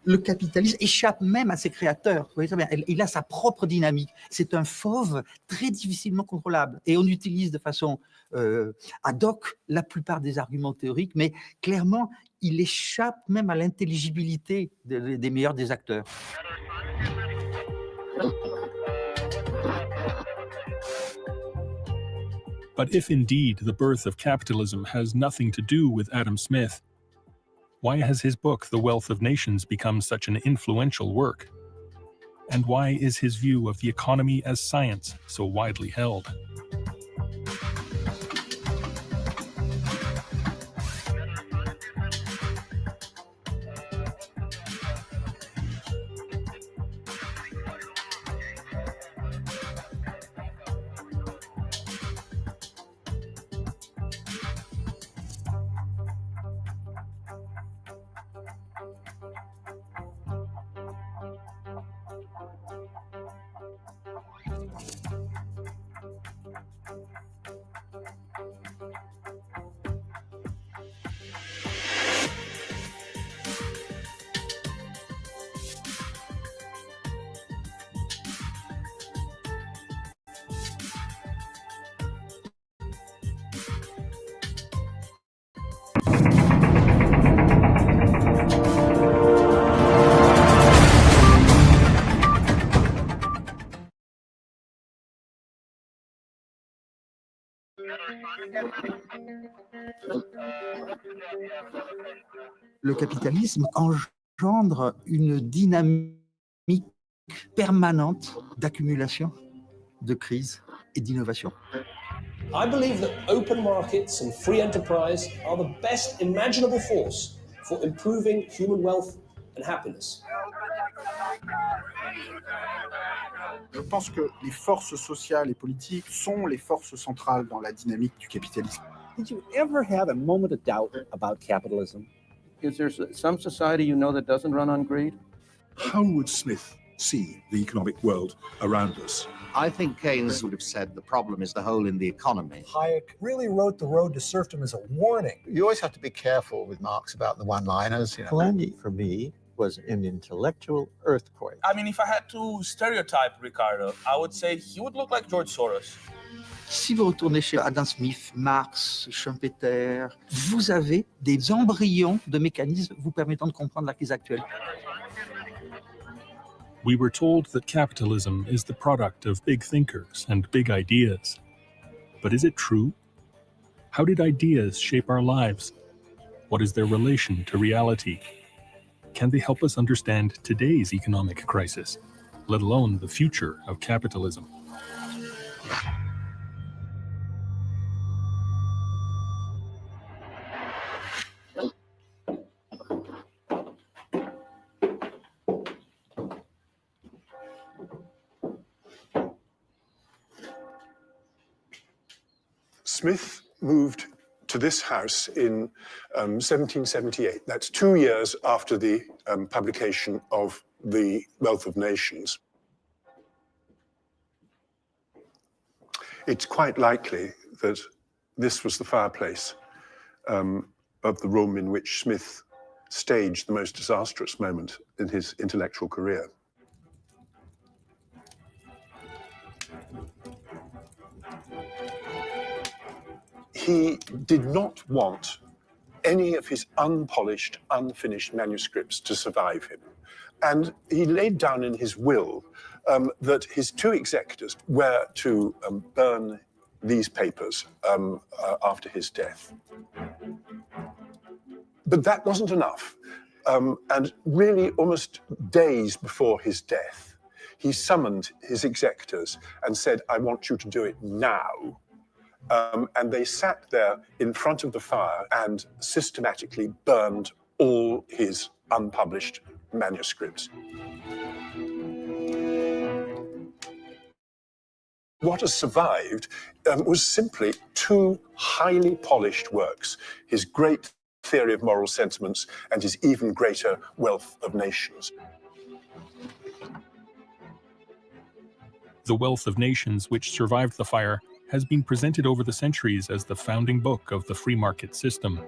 Le capitalisme échappe même à ses créateurs. Vous voyez très bien, il a sa propre dynamique. C'est un fauve très difficilement contrôlable. Et on utilise de façon ad hoc la plupart des arguments théoriques, mais clairement, il échappe même à l'intelligibilité des meilleurs des acteurs. But if indeed the birth of capitalism has nothing to do with Adam Smith, why has his book, The Wealth of Nations, become such an influential work? And why is his view of the economy as science so widely held? Le capitalisme engendre une dynamique permanente d'accumulation, de crise et d'innovation. I believe that open markets and free enterprise are the best imaginable force for improving human wealth and happiness. Je pense que les forces sociales et politiques sont les forces centrales dans la dynamique du capitalisme. Did you ever have a moment of doubt about capitalism? Is there some society you know that doesn't run on greed? How would Smith see the economic world around us? I think Keynes would have said the problem is the hole in the economy. Hayek really wrote The Road to Serfdom as a warning. You always have to be careful with Marx about the one-liners. Polanyi, for me, was an intellectual earthquake. I mean, if I had to stereotype Ricardo, I would say he would look like George Soros. Si vous retournez chez Adam Smith, Marx, Schumpeter, vous avez des embryons de mécanismes vous permettant de comprendre la crise actuelle. We were told that capitalism is the product of big thinkers and big ideas. But is it true? How did ideas shape our lives? What is their relation to reality? Can they help us understand today's economic crisis, let alone the future of capitalism? Smith moved to this house in 1778. That's 2 years after the publication of The Wealth of Nations. It's quite likely that this was the fireplace of the room in which Smith staged the most disastrous moment in his intellectual career. He did not want any of his unpolished, unfinished manuscripts to survive him. And he laid down in his will that his 2 executors were to burn these papers after his death. But that wasn't enough. And really, almost days before his death, he summoned his executors and said, I want you to do it now. And they sat there in front of the fire and systematically burned all his unpublished manuscripts. What has survived was simply 2 highly polished works, his great theory of moral sentiments and his even greater Wealth of Nations. The Wealth of Nations, which survived the fire, has been presented over the centuries as the founding book of the free market system.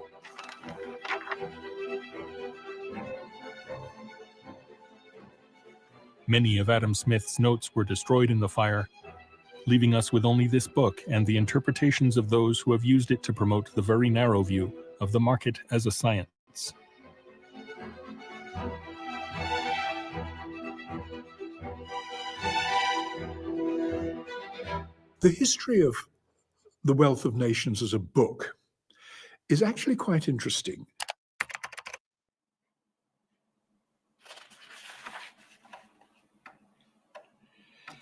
Many of Adam Smith's notes were destroyed in the fire, leaving us with only this book and the interpretations of those who have used it to promote the very narrow view of the market as a science. The history of The Wealth of Nations as a book is actually quite interesting.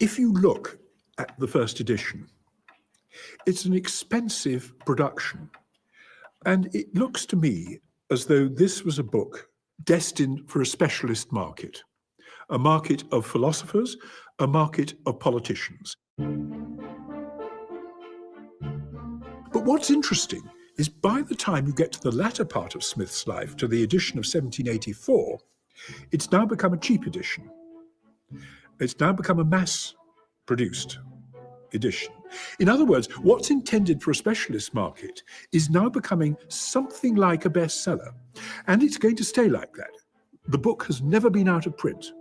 If you look at the first edition, it's an expensive production. And it looks to me as though this was a book destined for a specialist market, a market of philosophers, a market of politicians. But what's interesting is by the time you get to the latter part of Smith's life, to the edition of 1784, it's now become a cheap edition. It's now become a mass-produced edition. In other words, what's intended for a specialist market is now becoming something like a bestseller. And it's going to stay like that. The book has never been out of print.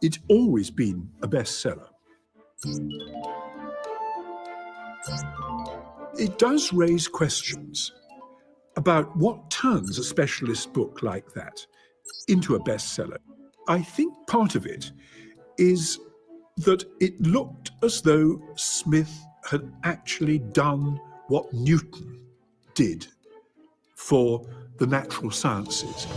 It's always been a bestseller. It does raise questions about what turns a specialist book like that into a bestseller. I think part of it is that it looked as though Smith had actually done what Newton did for the natural sciences.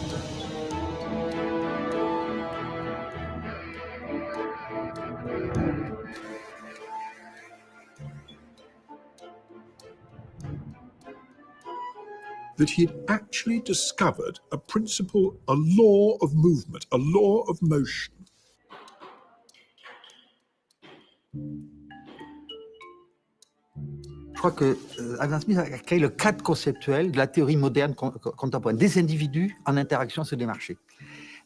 That he had actually discovered a principle, a law of movement, a law of motion. Je crois que Adam Smith a créé le cadre conceptuel de la théorie moderne contemporaine, des individus en interaction sur des marchés.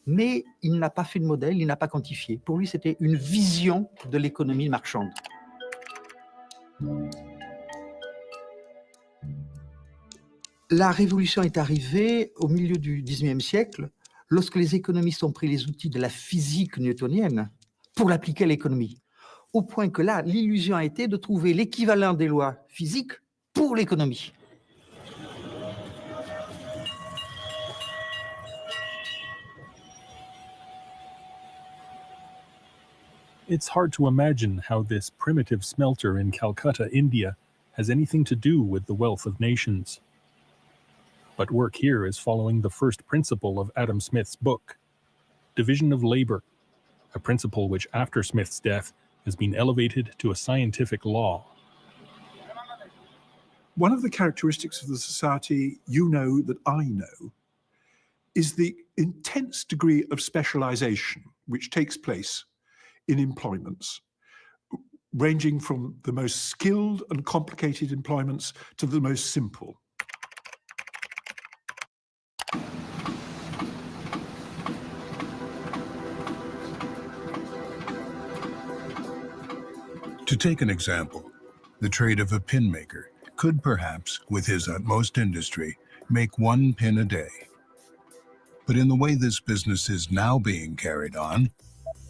Mais il n'a pas fait de modèle, il n'a pas quantifié. Pour lui, c'était une vision de l'économie marchande. La révolution est arrivée au milieu du XIXe siècle, lorsque les économistes ont pris les outils de la physique newtonienne pour l'appliquer à l'économie. Au point que là, l'illusion a été de trouver l'équivalent des lois physiques pour l'économie. It's hard to imagine how this primitive smelter in Calcutta, India, has anything to do with the Wealth of Nations. But work here is following the first principle of Adam Smith's book, division of labor, a principle which after Smith's death has been elevated to a scientific law. One of the characteristics of the society you know that I know is the intense degree of specialization which takes place in employments. ranging from the most skilled and complicated employments to the most simple. To take an example, the trade of a pin maker could perhaps, with his utmost industry, make 1 pin a day. But in the way this business is now being carried on,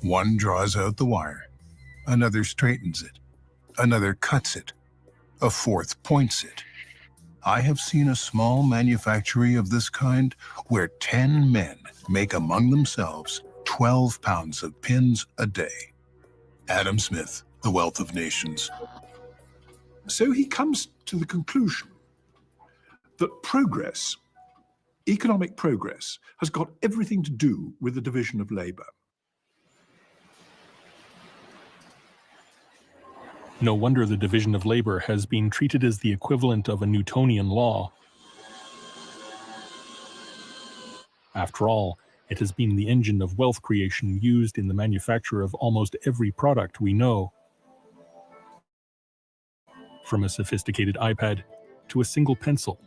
one draws out the wire, another straightens it, another cuts it, a fourth points it. I have seen a small manufactory of this kind where 10 men make among themselves 12 pounds of pins a day. Adam Smith, The Wealth of Nations. So he comes to the conclusion that progress, economic progress, has got everything to do with the division of labor. No wonder the division of labor has been treated as the equivalent of a Newtonian law. After all, it has been the engine of wealth creation used in the manufacture of almost every product we know. From a sophisticated iPad to a single pencil.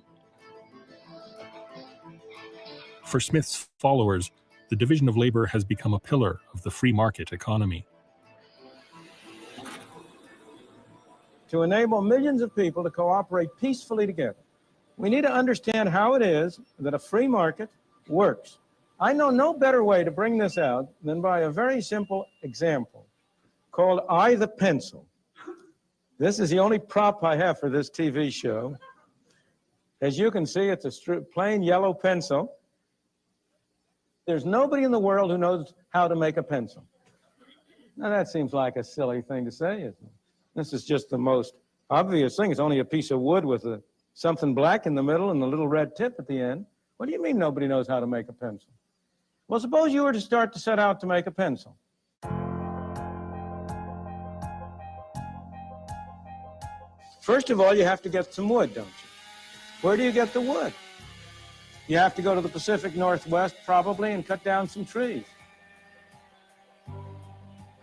For Smith's followers, the division of labor has become a pillar of the free market economy. To enable millions of people to cooperate peacefully together, we need to understand how it is that a free market works. I know no better way to bring this out than by a very simple example called I the Pencil. This is the only prop I have for this TV show. As you can see, it's a plain yellow pencil. There's nobody in the world who knows how to make a pencil. Now that seems like a silly thing to say, isn't it? This is just the most obvious thing. It's only a piece of wood with something black in the middle and a little red tip at the end. What do you mean nobody knows how to make a pencil? Well, suppose you were to start to set out to make a pencil. First of all, you have to get some wood, don't you? Where do you get the wood? You have to go to the Pacific Northwest, probably, and cut down some trees.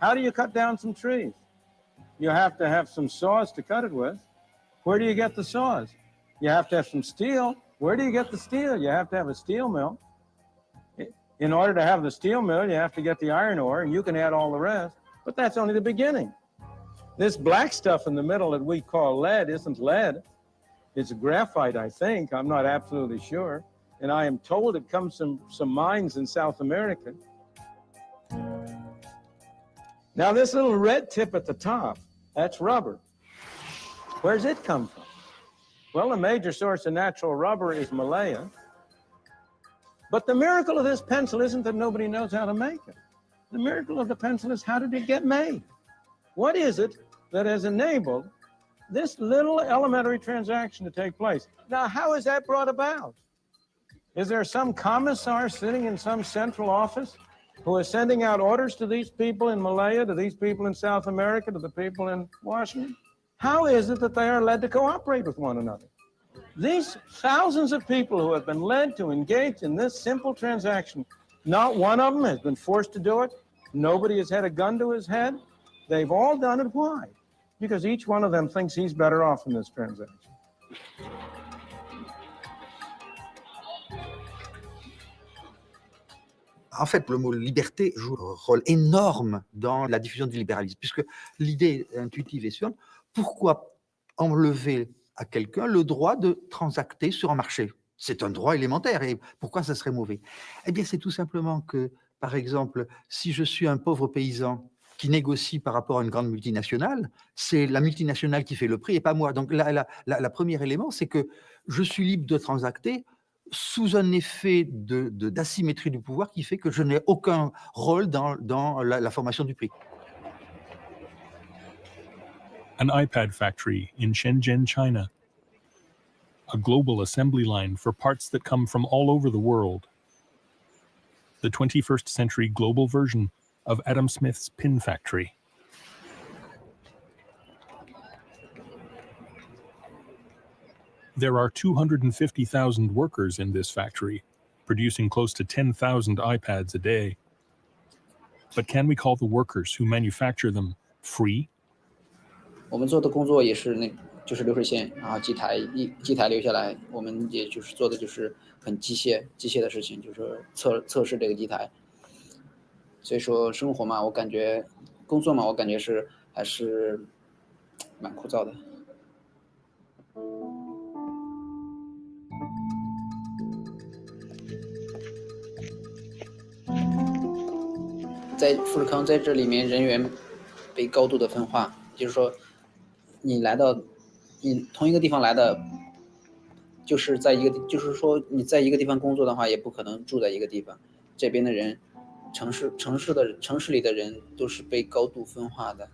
How do you cut down some trees? You have to have some saws to cut it with. Where do you get the saws? You have to have some steel. Where do you get the steel? You have to have a steel mill. In order to have the steel mill, you have to get the iron ore, and you can add all the rest. But that's only the beginning. This black stuff in the middle that we call lead isn't lead. It's graphite, I think. I'm not absolutely sure. And I am told it comes from some mines in South America. Now, this little red tip at the top, that's rubber. Where's it come from? Well, the major source of natural rubber is Malaya. But the miracle of this pencil isn't that nobody knows how to make it. The miracle of the pencil is, how did it get made? What is it that has enabled this little elementary transaction to take place? Now, how is that brought about? Is there some commissar sitting in some central office who is sending out orders to these people in Malaya, to these people in South America, to the people in Washington? How is it that they are led to cooperate with one another? These thousands of people who have been led to engage in this simple transaction, not one of them has been forced to do it. Nobody has had a gun to his head. They've all done it. Why? Because each one of them thinks he's better off in this transaction. En fait, le mot liberté joue un rôle énorme dans la diffusion du libéralisme, puisque l'idée intuitive est suivante: pourquoi enlever à quelqu'un le droit de transacter sur un marché? C'est un droit élémentaire, et pourquoi ça serait mauvais? Eh bien, c'est tout simplement que, par exemple, si je suis un pauvre paysan qui négocie par rapport à une grande multinationale, c'est la multinationale qui fait le prix et pas moi. Donc, le premier élément, c'est que je suis libre de transacter sous un effet d'asymétrie du pouvoir qui fait que je n'ai aucun rôle dans la formation du prix. An iPad factory in Shenzhen, China. A global assembly line for parts that come from all over the world. The 21st century global version of Adam Smith's pin factory. There are 250,000 workers in this factory, producing close to 10,000 iPads a day. But can we call the workers who manufacture them free? 我们做的工作也是就是流水线，然后机台留下来，我们也就是做的就是很机械的事情，就是测试这个机台。所以说生活嘛，工作嘛，我感觉还是蛮枯燥的。在富士康在这里面人员被高度的分化，就是说你同一个地方来的，就是说你在一个地方工作的话，也不可能住在一个地方。这边的人，城市里的人都是被高度分化的。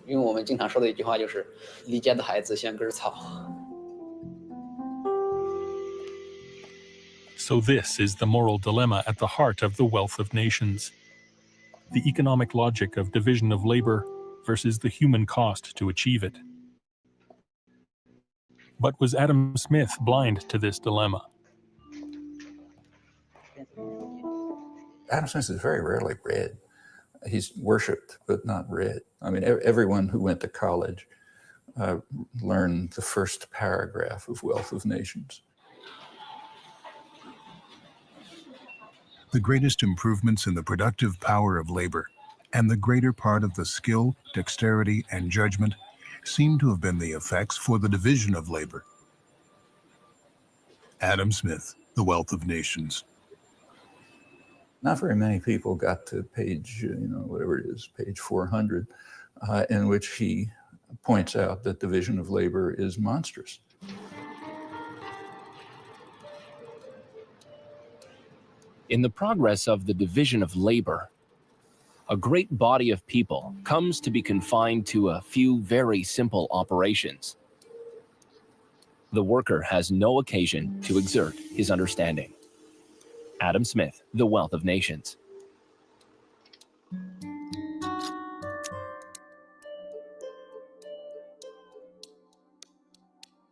用我们经常说的一句话就是“离家的孩子像根草”。So this is the moral dilemma at the heart of the wealth of nations. The economic logic of division of labor versus the human cost to achieve it. But was Adam Smith blind to this dilemma? Adam Smith is very rarely read. He's worshipped, but not read. I mean, everyone who went to college learned the first paragraph of Wealth of Nations. The greatest improvements in the productive power of labor and the greater part of the skill, dexterity, and judgment seem to have been the effects for the division of labor. Adam Smith, The Wealth of Nations. Not very many people got to page, whatever it is, page 400, in which he points out that division of labor is monstrous. In the progress of the division of labor, a great body of people comes to be confined to a few very simple operations. The worker has no occasion to exert his understanding. Adam Smith, The Wealth of Nations.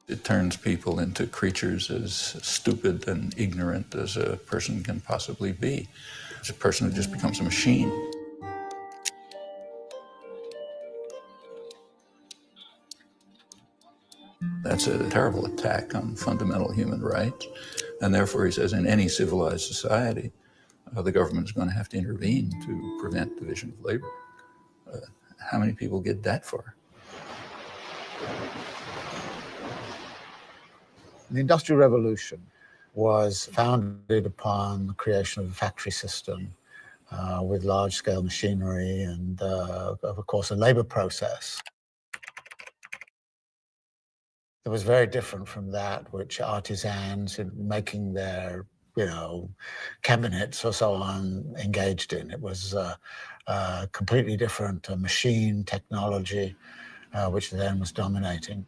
It turns people into creatures as stupid and ignorant as a person can possibly be. It's a person who just becomes a machine. That's a terrible attack on fundamental human rights. And therefore, he says, in any civilized society, the government is going to have to intervene to prevent division of labor. How many people get that far? The Industrial Revolution was founded upon the creation of a factory system with large-scale machinery and, of course, a labor process. It was very different from that which artisans in making their, cabinets or so on engaged in. It was completely different machine technology, which then was dominating.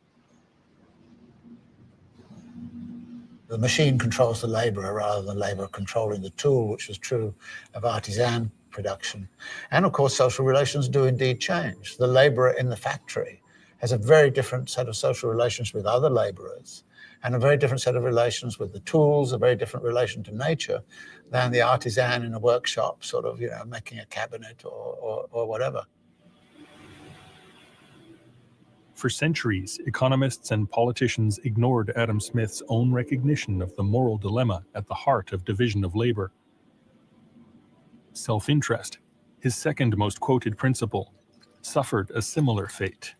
The machine controls the labor rather than labor controlling the tool, which was true of artisan production. And of course, social relations do indeed change. The laborer in the factory has a very different set of social relations with other laborers and a very different set of relations with the tools, a very different relation to nature than the artisan in a workshop, sort of, making a cabinet or whatever. For centuries, economists and politicians ignored Adam Smith's own recognition of the moral dilemma at the heart of division of labor. Self-interest, his second most quoted principle, suffered a similar fate.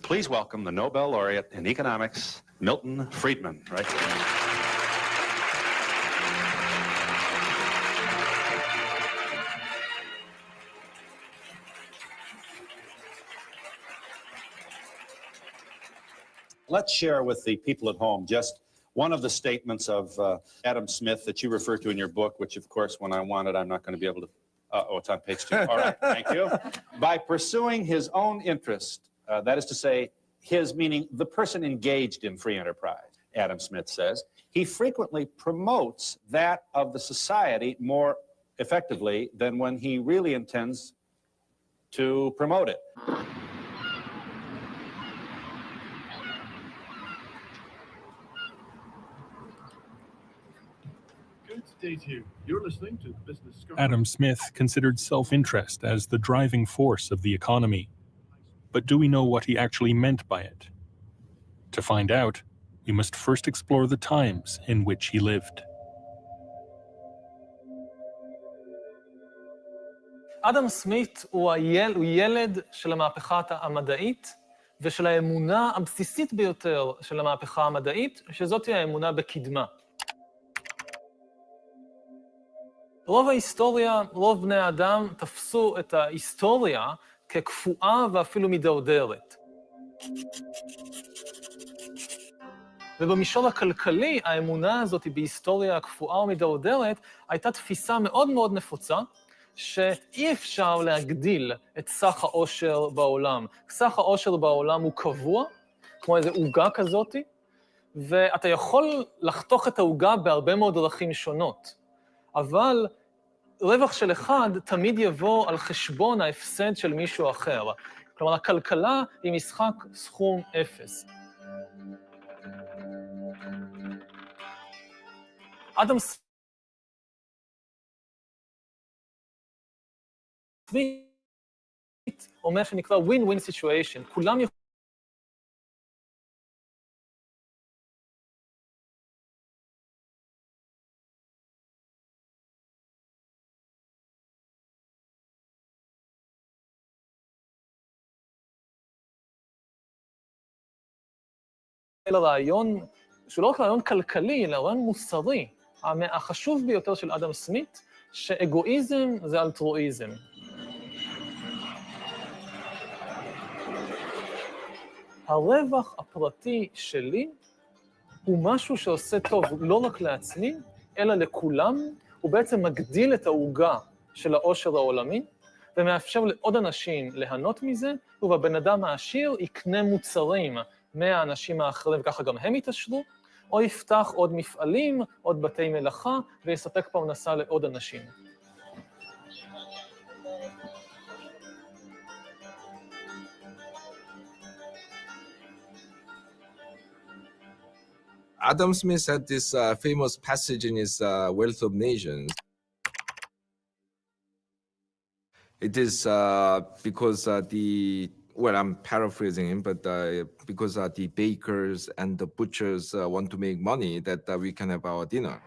Please welcome the Nobel laureate in economics, Milton Friedman, right there. Let's share with the people at home just one of the statements of Adam Smith that you refer to in your book, which, of course, when I want it, I'm not going to be able to. Oh, it's on page 2. All right, thank you. By pursuing his own interest, that is to say, his meaning the person engaged in free enterprise, Adam Smith says, he frequently promotes that of the society more effectively than when he really intends to promote it. It's day 2. You're listening to Business Scholar. Adam Smith considered self-interest as the driving force of the economy. But do we know what he actually meant by it? To find out, we must first explore the times in which he lived. אדם סמית הוא ילד של המהפכה המדעית ושל האמונה הבסיסית ביותר של המהפכה המדעית, שזאת היא האמונה בקדמה. רוב ההיסטוריה, רוב בני האדם תפסו את ההיסטוריה כקפואה ואפילו מדרדרת. ובמישור הכלכלי, האמונה הזאת בהיסטוריה הקפואה ומדרדרת הייתה תפיסה מאוד מאוד נפוצה, שאי אפשר להגדיל את סך העושר בעולם. סך העושר בעולם הוא קבוע, כמו איזו עוגה כזאת, ואתה יכול לחתוך את העוגה בהרבה מאוד דרכים שונות. אבל רווח של אחד תמיד יבוא על חשבון ההפסד של מישהו אחר. כלומר, הכלכלה היא משחק סכום אפס. אדם סמית אומר שנקרא win-win situation. כולם אלא רעיון, שהוא לא רק רעיון כלכלי, אלא רעיון מוסרי, החשוב ביותר של אדם סמית, שאגואיזם זה אלטרואיזם. הרווח הפרטי שלי הוא משהו שעושה טוב לא רק לעצמי, אלא לכולם, הוא בעצם מגדיל את העוגה של העושר העולמי, ומאפשר לעוד אנשים ליהנות מזה, ובבן אדם העשיר יקנה מוצרים מהאנשים האחרים, וככה גם הם יתעשרו, או יפתח עוד מפעלים, עוד בתי מלאכה, ויספק פרנסה לעוד אנשים. Adam Smith had this famous passage in his Wealth of Nations. It is because well, I'm paraphrasing him, but because the bakers and the butchers want to make money, that we can have our dinner.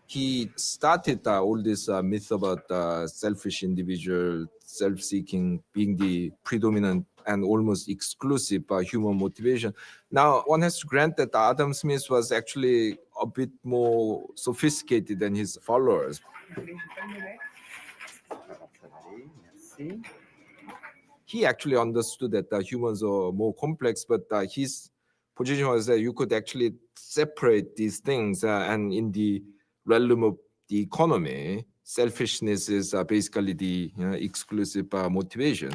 He started all this myth about selfish individual, self-seeking being the predominant and almost exclusive human motivation. Now, one has to grant that Adam Smith was actually a bit more sophisticated than his followers. He actually understood that humans are more complex, but his position was that you could actually separate these things, and in the realm of the economy, selfishness is basically the exclusive motivation.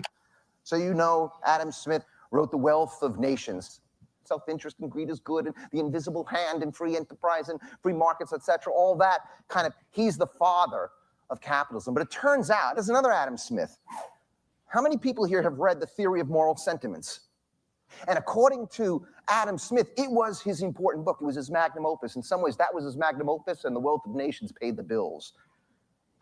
So you know, Adam Smith wrote The Wealth of Nations. Self-interest and greed is good, and the invisible hand, and free enterprise, and free markets, etc. All that kind of, he's the father of capitalism. But it turns out, there's another Adam Smith. How many people here have read The Theory of Moral Sentiments? And according to Adam Smith, it was his important book. It was his magnum opus. In some ways, that was his magnum opus, and The Wealth of Nations paid the bills.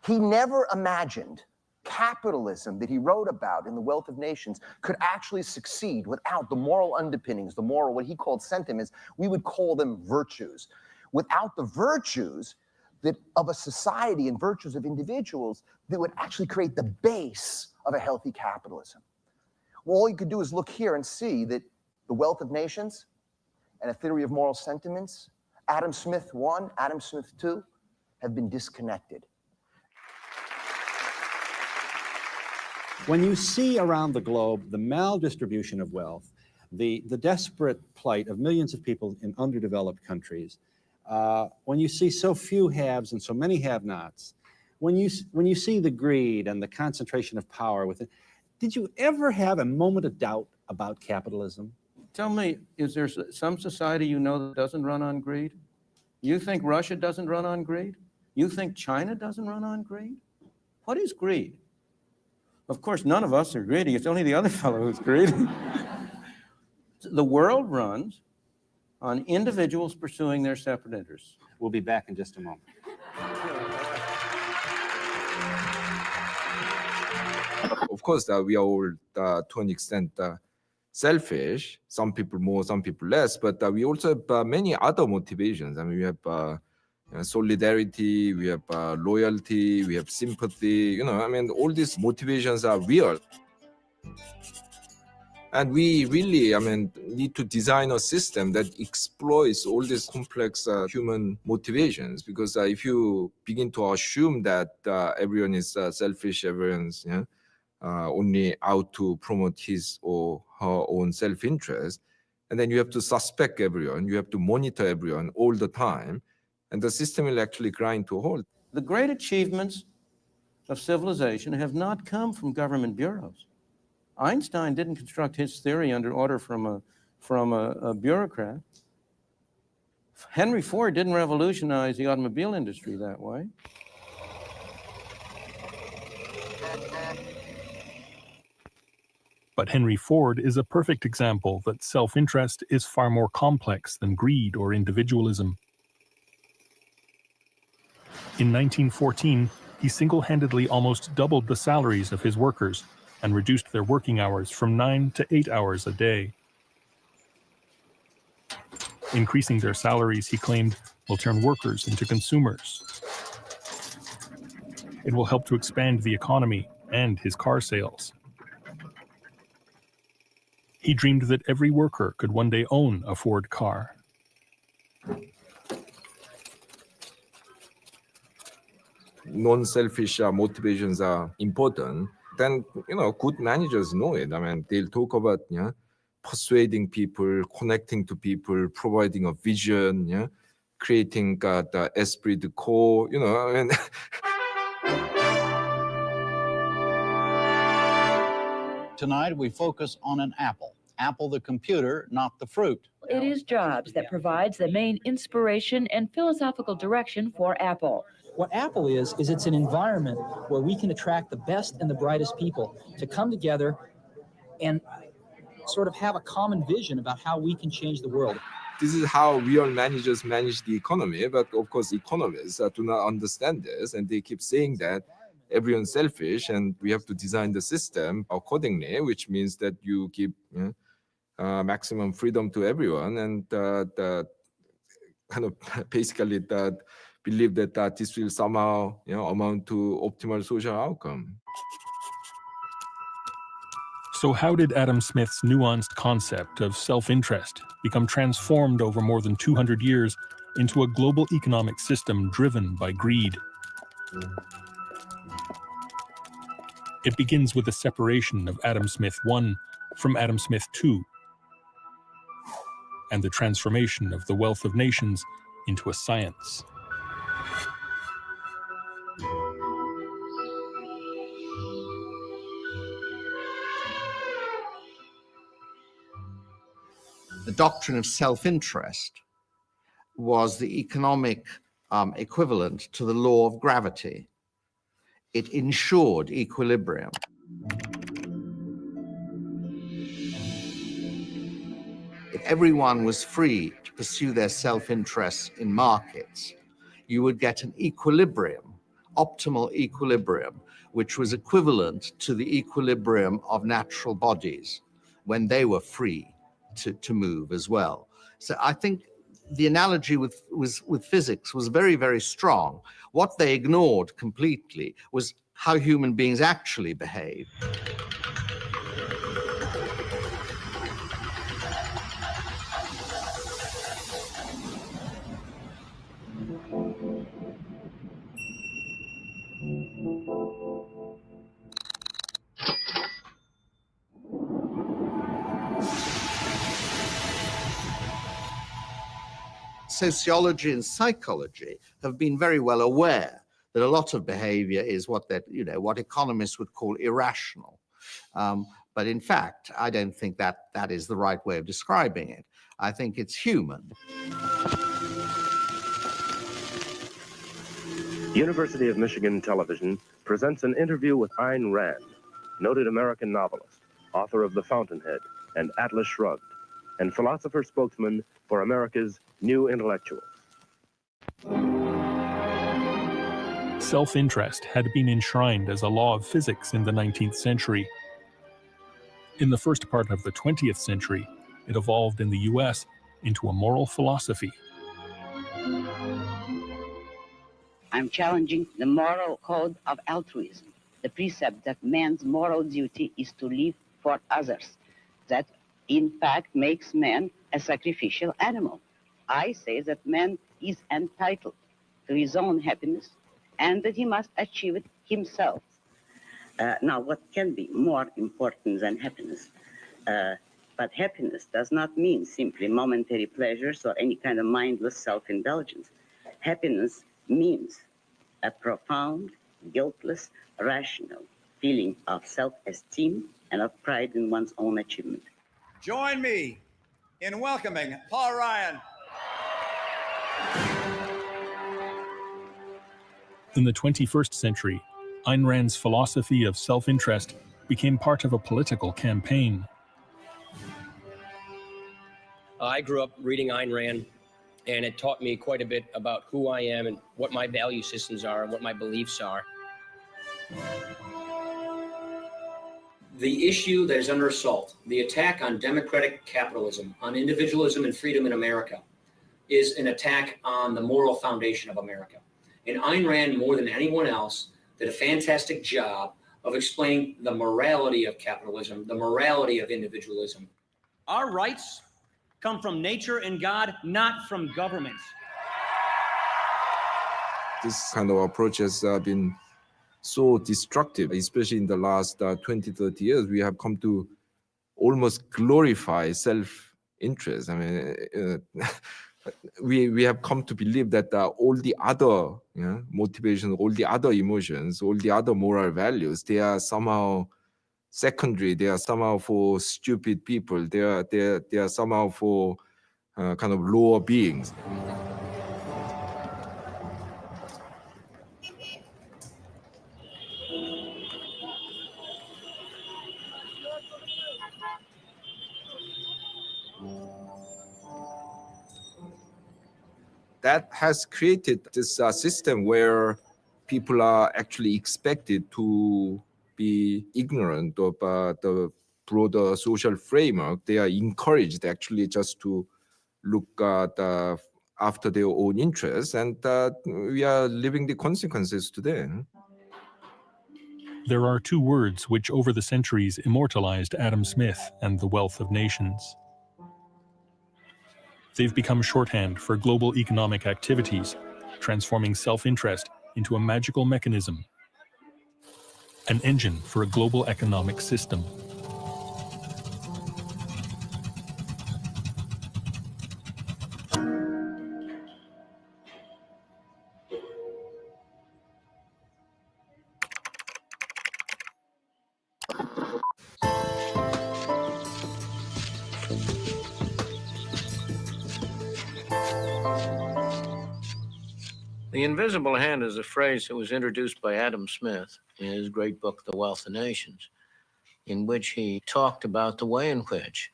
He never imagined capitalism that he wrote about in The Wealth of Nations could actually succeed without the moral underpinnings, the moral, what he called sentiments. We would call them virtues. Without the virtues that of a society and virtues of individuals that would actually create the base of a healthy capitalism. Well, all you could do is look here and see that The Wealth of Nations and A Theory of Moral Sentiments, Adam Smith 1, Adam Smith 2, have been disconnected. When you see around the globe the maldistribution of wealth, the desperate plight of millions of people in underdeveloped countries, when you see so few haves and so many have-nots, when you see the greed and the concentration of power within, did you ever have a moment of doubt about capitalism? Tell me, is there some society you know that doesn't run on greed? You think Russia doesn't run on greed? You think China doesn't run on greed? What is greed? Of course, none of us are greedy. It's only the other fellow who's greedy. The world runs on individuals pursuing their separate interests. We'll be back in just a moment. Of course, we are all, to an extent, selfish. Some people more, some people less. But we also have many other motivations. I mean, we have solidarity, we have loyalty, we have sympathy. You know, I mean, all these motivations are real. And we really, I mean, need to design a system that exploits all these complex human motivations. Because if you begin to assume that everyone is selfish, everyone's only out to promote his or her own self-interest, and then you have to suspect everyone, you have to monitor everyone all the time, and the system will actually grind to a halt. The great achievements of civilization have not come from government bureaus. Einstein didn't construct his theory under order from a bureaucrat. Henry Ford didn't revolutionize the automobile industry that way. But Henry Ford is a perfect example that self-interest is far more complex than greed or individualism. In 1914, he single-handedly almost doubled the salaries of his workers and reduced their working hours from 9 to 8 hours a day. Increasing their salaries, he claimed, will turn workers into consumers. It will help to expand the economy and his car sales. He dreamed that every worker could one day own a Ford car. Non-selfish motivations are important. Then, good managers know it. I mean, they'll talk about, persuading people, connecting to people, providing a vision, creating the esprit de corps, I mean. Tonight, we focus on an apple. Apple the computer, not the fruit. It is Jobs that provides the main inspiration and philosophical direction for Apple. What Apple is it's an environment where we can attract the best and the brightest people to come together and sort of have a common vision about how we can change the world. This is how real managers manage the economy, but of course economists do not understand this, and they keep saying that everyone's selfish and we have to design the system accordingly, which means that you give maximum freedom to everyone, and kind of basically that believe that this will somehow amount to optimal social outcome. So how did Adam Smith's nuanced concept of self-interest become transformed over more than 200 years into a global economic system driven by greed? It begins with the separation of Adam Smith I from Adam Smith II, and the transformation of the wealth of nations into a science. The doctrine of self-interest was the economic equivalent to the law of gravity. It ensured equilibrium. If everyone was free to pursue their self-interests in markets, you would get an equilibrium, optimal equilibrium, which was equivalent to the equilibrium of natural bodies when they were free to move as well. So I think the analogy with physics was very, very strong. What they ignored completely was how human beings actually behave. Sociology and psychology have been very well aware that a lot of behavior is what economists would call irrational. But in fact, I don't think that is the right way of describing it. I think it's human. University of Michigan Television presents an interview with Ayn Rand, noted American novelist, author of The Fountainhead and Atlas Shrugged. and philosopher spokesman for America's new intellectuals. Self-interest had been enshrined as a law of physics in the 19th century. In the first part of the 20th century, it evolved in the US into a moral philosophy. I'm challenging the moral code of altruism, the precept that man's moral duty is to live for others, that in fact makes man a sacrificial animal. I say that man is entitled to his own happiness and that he must achieve it himself. Now, what can be more important than happiness? But happiness does not mean simply momentary pleasures or any kind of mindless self-indulgence. Happiness means a profound, guiltless, rational feeling of self-esteem and of pride in one's own achievement. Join me in welcoming Paul Ryan. In the 21st century, Ayn Rand's philosophy of self-interest became part of a political campaign. I grew up reading Ayn Rand, and it taught me quite a bit about who I am and what my value systems are and what my beliefs are. The issue that is under assault, the attack on democratic capitalism, on individualism and freedom in America, is an attack on the moral foundation of America. And Ayn Rand, more than anyone else, did a fantastic job of explaining the morality of capitalism, the morality of individualism. Our rights come from nature and God, not from governments. This kind of approach has been so destructive, especially in the last 20, 30 years. We have come to almost glorify self-interest. I mean, we have come to believe that all the other motivations, all the other emotions, all the other moral values, they are somehow secondary. They are somehow for stupid people. They are somehow for kind of lower beings. That has created this system where people are actually expected to be ignorant of the broader social framework. They are encouraged actually just to look after their own interests, and we are living the consequences today. There are two words which over the centuries immortalized Adam Smith and The Wealth of Nations. They've become shorthand for global economic activities, transforming self-interest into a magical mechanism, an engine for a global economic system. The invisible hand is a phrase that was introduced by Adam Smith in his great book, The Wealth of Nations, in which he talked about the way in which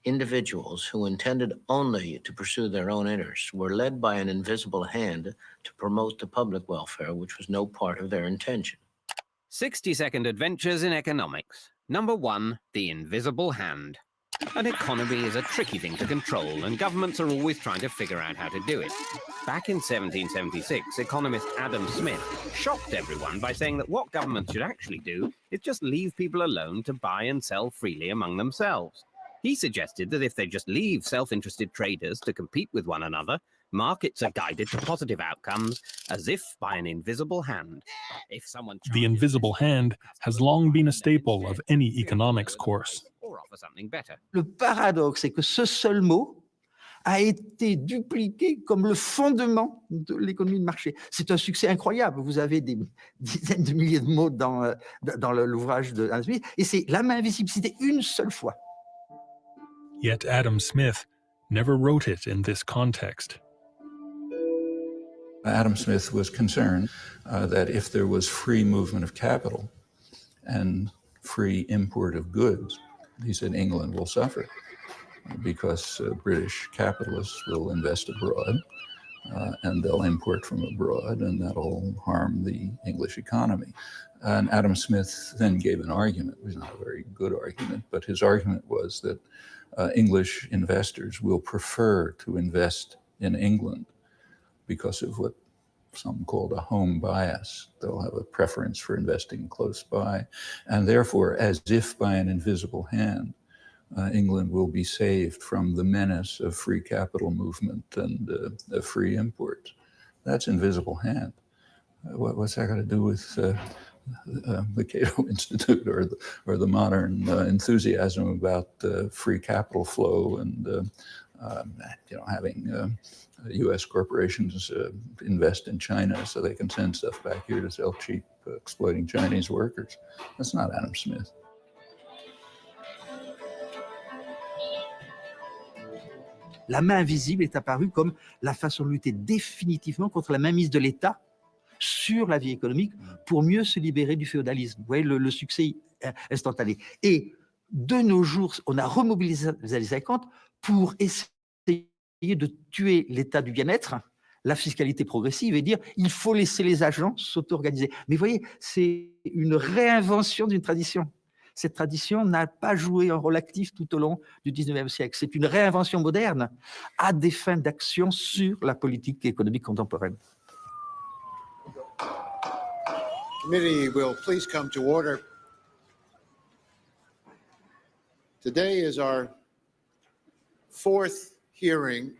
individuals who intended only to pursue their own interests were led by an invisible hand to promote the public welfare, which was no part of their intention. 60-second adventures in economics. Number 1, the invisible hand. An economy is a tricky thing to control, and governments are always trying to figure out how to do it. Back in 1776, economist Adam Smith shocked everyone by saying that what governments should actually do is just leave people alone to buy and sell freely among themselves. He suggested that if they just leave self-interested traders to compete with one another, markets are guided to positive outcomes as if by an invisible hand. If someone The invisible hand has long been a staple of any economics course. or offer something better. Le paradoxe, c'est que ce seul mot a été dupliqué comme le fondement de l'économie de marché. C'est un succès incroyable. Vous avez des dizaines de milliers de mots dans l'ouvrage de Adam Smith, et c'est la main invisible, c'était une seule fois. Yet Adam Smith never wrote it in this context. Adam Smith was concerned that if there was free movement of capital and free import of goods, he said England will suffer. because British capitalists will invest abroad and they'll import from abroad, and that'll harm the English economy. And Adam Smith then gave an argument. It was not a very good argument, but his argument was that English investors will prefer to invest in England because of what some called a home bias. They'll have a preference for investing close by, and therefore, as if by an invisible hand, England will be saved from the menace of free capital movement and of free import. That's invisible hand. What's that got to do with the Cato Institute or the modern enthusiasm about free capital flow and having U.S. corporations invest in China so they can send stuff back here to sell cheap, exploiting Chinese workers? That's not Adam Smith. La main invisible est apparue comme la façon de lutter définitivement contre la mainmise de l'État sur la vie économique pour mieux se libérer du féodalisme. Vous voyez le succès instantané. Et de nos jours, on a remobilisé les années 50 pour essayer de tuer l'état du bien-être, la fiscalité progressive, et dire il faut laisser les agents s'auto-organiser. Mais vous voyez, c'est une réinvention d'une tradition. Cette tradition n'a pas joué un rôle actif tout au long du 19e siècle. C'est une réinvention moderne à des fins d'action sur la politique économique contemporaine. Committee will please come to order. Today is our fourth hearing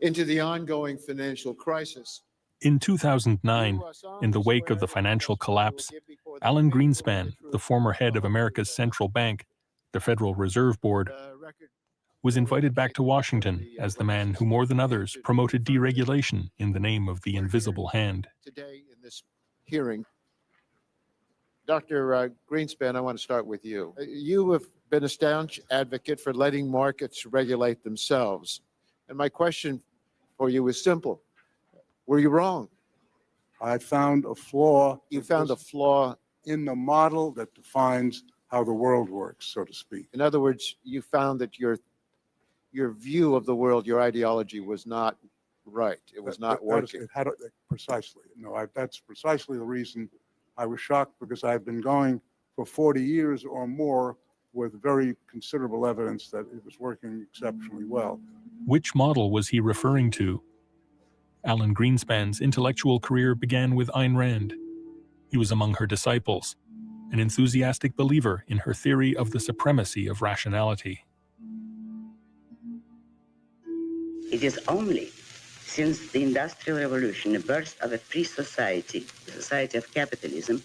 into the ongoing financial crisis. In 2009, in the wake of the financial collapse, Alan Greenspan, the former head of America's central bank, the Federal Reserve Board, was invited back to Washington as the man who, more than others, promoted deregulation in the name of the invisible hand. Today in this hearing, Dr. Greenspan, I want to start with you. You have been a staunch advocate for letting markets regulate themselves. And my question for you is simple. Were you wrong? I found a flaw. You found a flaw in the model that defines how the world works, so to speak. In other words, you found that your view of the world, your ideology was not right. It was not working. Precisely. No, that's precisely the reason I was shocked, because I've been going for 40 years or more with very considerable evidence that it was working exceptionally well. Which model was he referring to? Alan Greenspan's intellectual career began with Ayn Rand. He was among her disciples, an enthusiastic believer in her theory of the supremacy of rationality. It is only since the Industrial Revolution, the birth of a free society, the society of capitalism,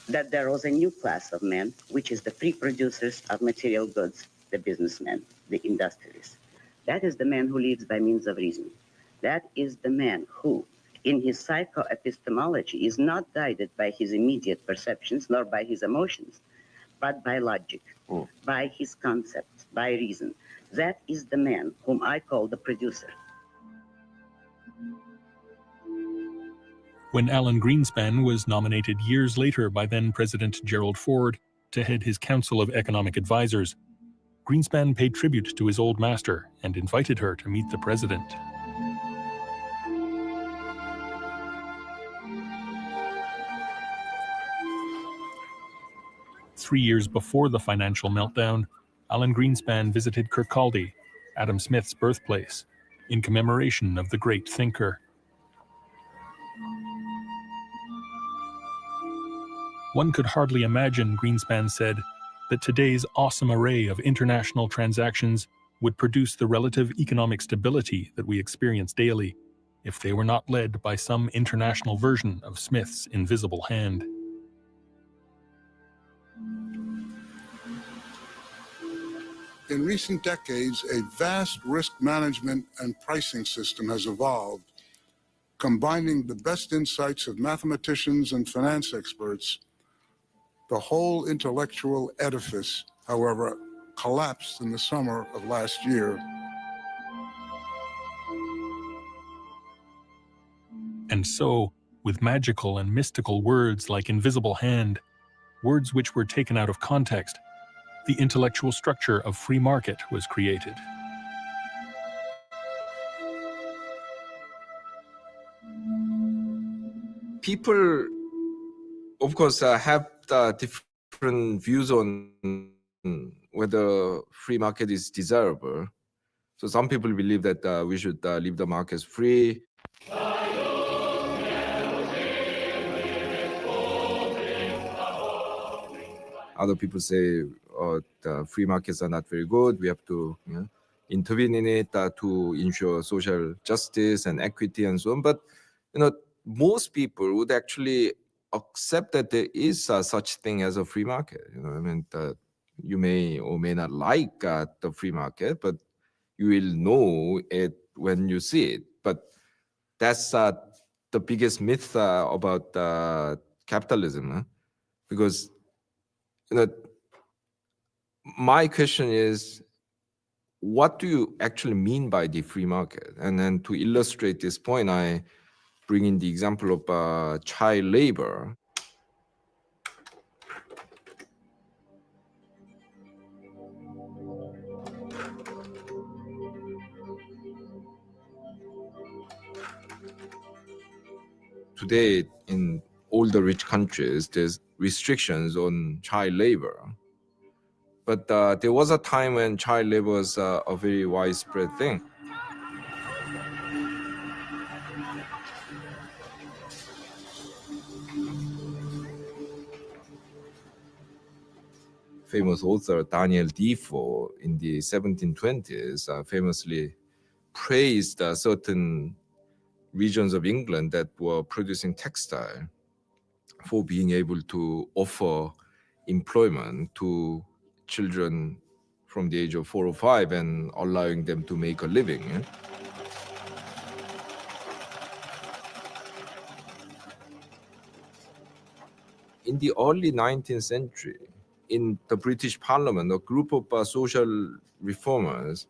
that there was a new class of men, which is the free producers of material goods, the businessmen, the industrialists. That is the man who lives by means of reason. That is the man who, in his psychoepistemology, is not guided by his immediate perceptions nor by his emotions, but by logic, by his concepts, by reason. That is the man whom I call the producer. When Alan Greenspan was nominated years later by then-President Gerald Ford to head his Council of Economic Advisors, Greenspan paid tribute to his old master and invited her to meet the president. Three years before the financial meltdown, Alan Greenspan visited Kirkcaldy, Adam Smith's birthplace, in commemoration of the great thinker. One could hardly imagine, Greenspan said, that today's awesome array of international transactions would produce the relative economic stability that we experience daily if they were not led by some international version of Smith's invisible hand. In recent decades, a vast risk management and pricing system has evolved, combining the best insights of mathematicians and finance experts. The whole intellectual edifice, however, collapsed in the summer of last year. And so, with magical and mystical words like invisible hand, words which were taken out of context, the intellectual structure of free market was created. People, of course, have different views on whether free market is desirable. So some people believe that we should leave the markets free. Other people say the free markets are not very good. We have to intervene in it to ensure social justice and equity and so on. But most people would actually accept that there is such thing as a free market. I mean, you may or may not like the free market, but you will know it when you see it. But that's the biggest myth about capitalism, because my question is, what do you actually mean by the free market? And then to illustrate this point, I bring in the example of child labor. Today, in all the rich countries, there's restrictions on child labor. But there was a time when child labor was a very widespread thing. Famous author Daniel Defoe in the 1720s famously praised certain regions of England that were producing textile for being able to offer employment to children from the age of 4 or 5 and allowing them to make a living. In the early 19th century, in the British Parliament, a group of social reformers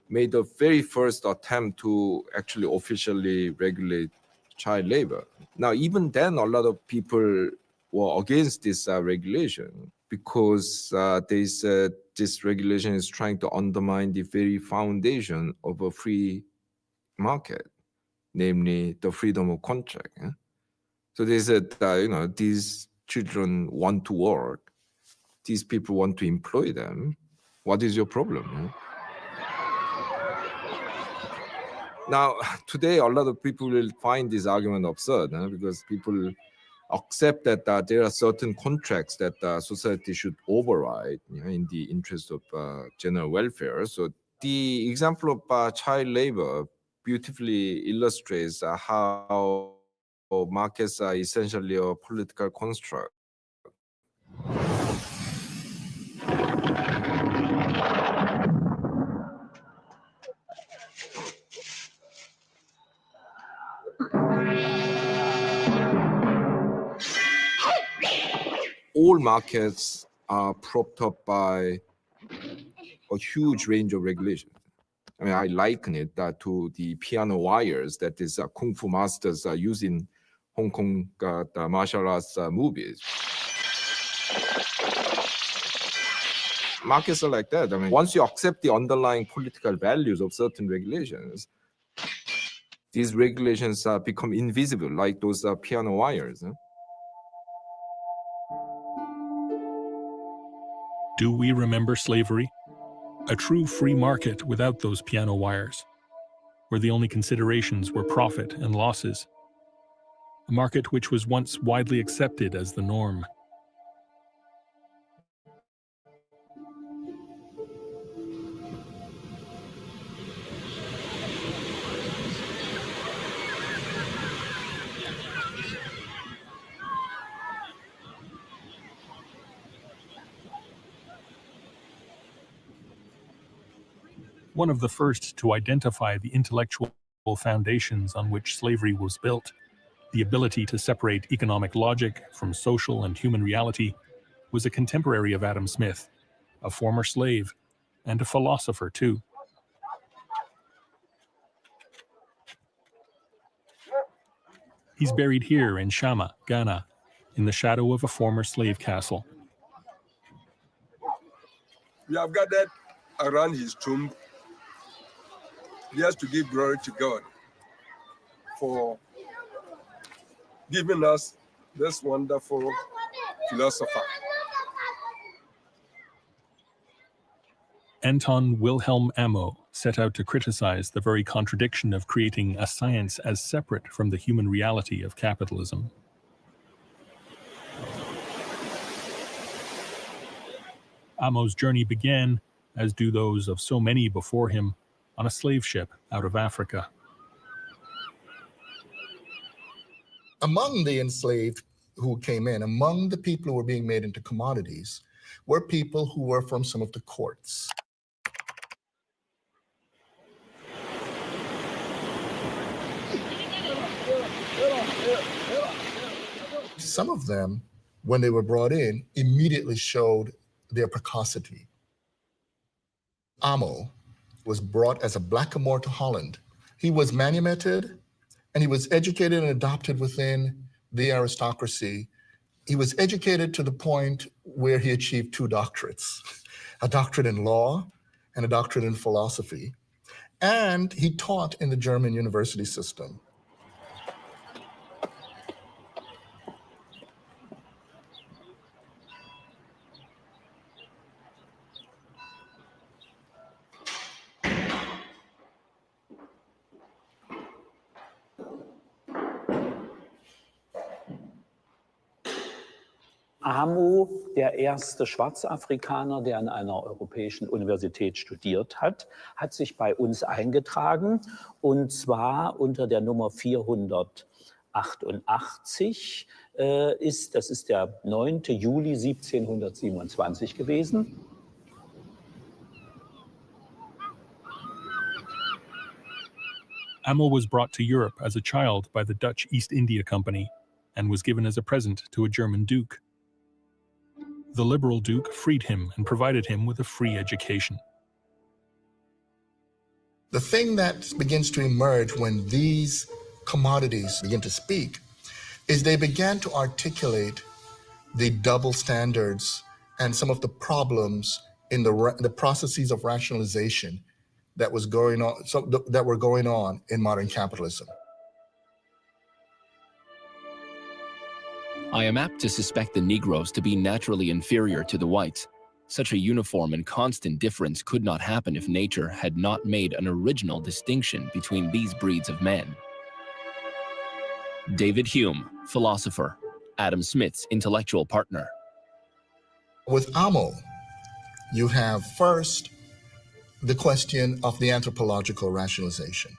made the very first attempt to actually officially regulate child labor. Now, even then, a lot of people were against this regulation because they said this regulation is trying to undermine the very foundation of a free market, namely the freedom of contract. So they said, these children want to work, these people want to employ them. What is your problem? Now, today, a lot of people will find this argument absurd because people accept that there are certain contracts that society should override in the interest of general welfare. So the example of child labor beautifully illustrates how markets are essentially a political construct. All markets are propped up by a huge range of regulations. I mean, I liken it to the piano wires that these kung fu masters use in Hong Kong the martial arts movies. Markets are like that. I mean, once you accept the underlying political values of certain regulations, these regulations become invisible, like those piano wires. Do we remember slavery? A true free market without those piano wires, where the only considerations were profit and losses. A market which was once widely accepted as the norm. One of the first to identify the intellectual foundations on which slavery was built, the ability to separate economic logic from social and human reality, was a contemporary of Adam Smith, a former slave, and a philosopher too. He's buried here in Shama, Ghana, in the shadow of a former slave castle. We have gathered around his tomb just to give glory to God for giving us this wonderful philosopher. Anton Wilhelm Amo set out to criticize the very contradiction of creating a science as separate from the human reality of capitalism. Amo's journey began, as do those of so many before him, on a slave ship out of Africa. Among the enslaved who came in, among the people who were being made into commodities, were people who were from some of the courts. Some of them, when they were brought in, immediately showed their precocity. Amo was brought as a blackamoor to Holland. He was manumitted, and he was educated and adopted within the aristocracy. He was educated to the point where he achieved 2 doctorates, a doctorate in law and a doctorate in philosophy. And he taught in the German university system. Amo, der erste Schwarzafrikaner, der an einer europäischen Universität studiert hat, hat sich bei uns eingetragen, und zwar unter der Nummer 488 das ist der 9. Juli 1727 gewesen. Amo was brought to Europe as a child by the Dutch East India Company and was given as a present to a German duke. The liberal duke freed him and provided him with a free education. The thing that begins to emerge when these commodities begin to speak is they began to articulate the double standards and some of the problems in the processes of rationalization that was going on, that were going on in modern capitalism. I am apt to suspect the Negroes to be naturally inferior to the whites. Such a uniform and constant difference could not happen if nature had not made an original distinction between these breeds of men. David Hume, philosopher, Adam Smith's intellectual partner. With Amo, you have first the question of the anthropological rationalization.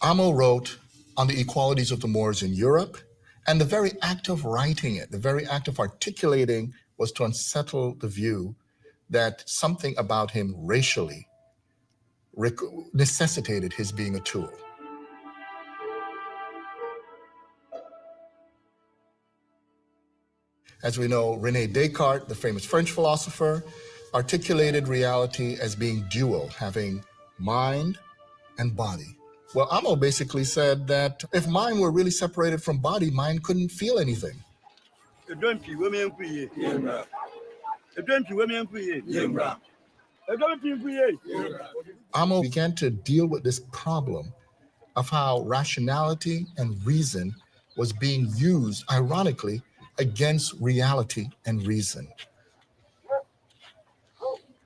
Amo wrote on the equalities of the Moors in Europe, and the very act of writing it, the very act of articulating, was to unsettle the view that something about him racially necessitated his being a tool. As we know, René Descartes, the famous French philosopher, articulated reality as being dual, having mind and body. Well, Amo basically said that if mind were really separated from body, mind couldn't feel anything. Amo began to deal with this problem of how rationality and reason was being used, ironically, against reality and reason.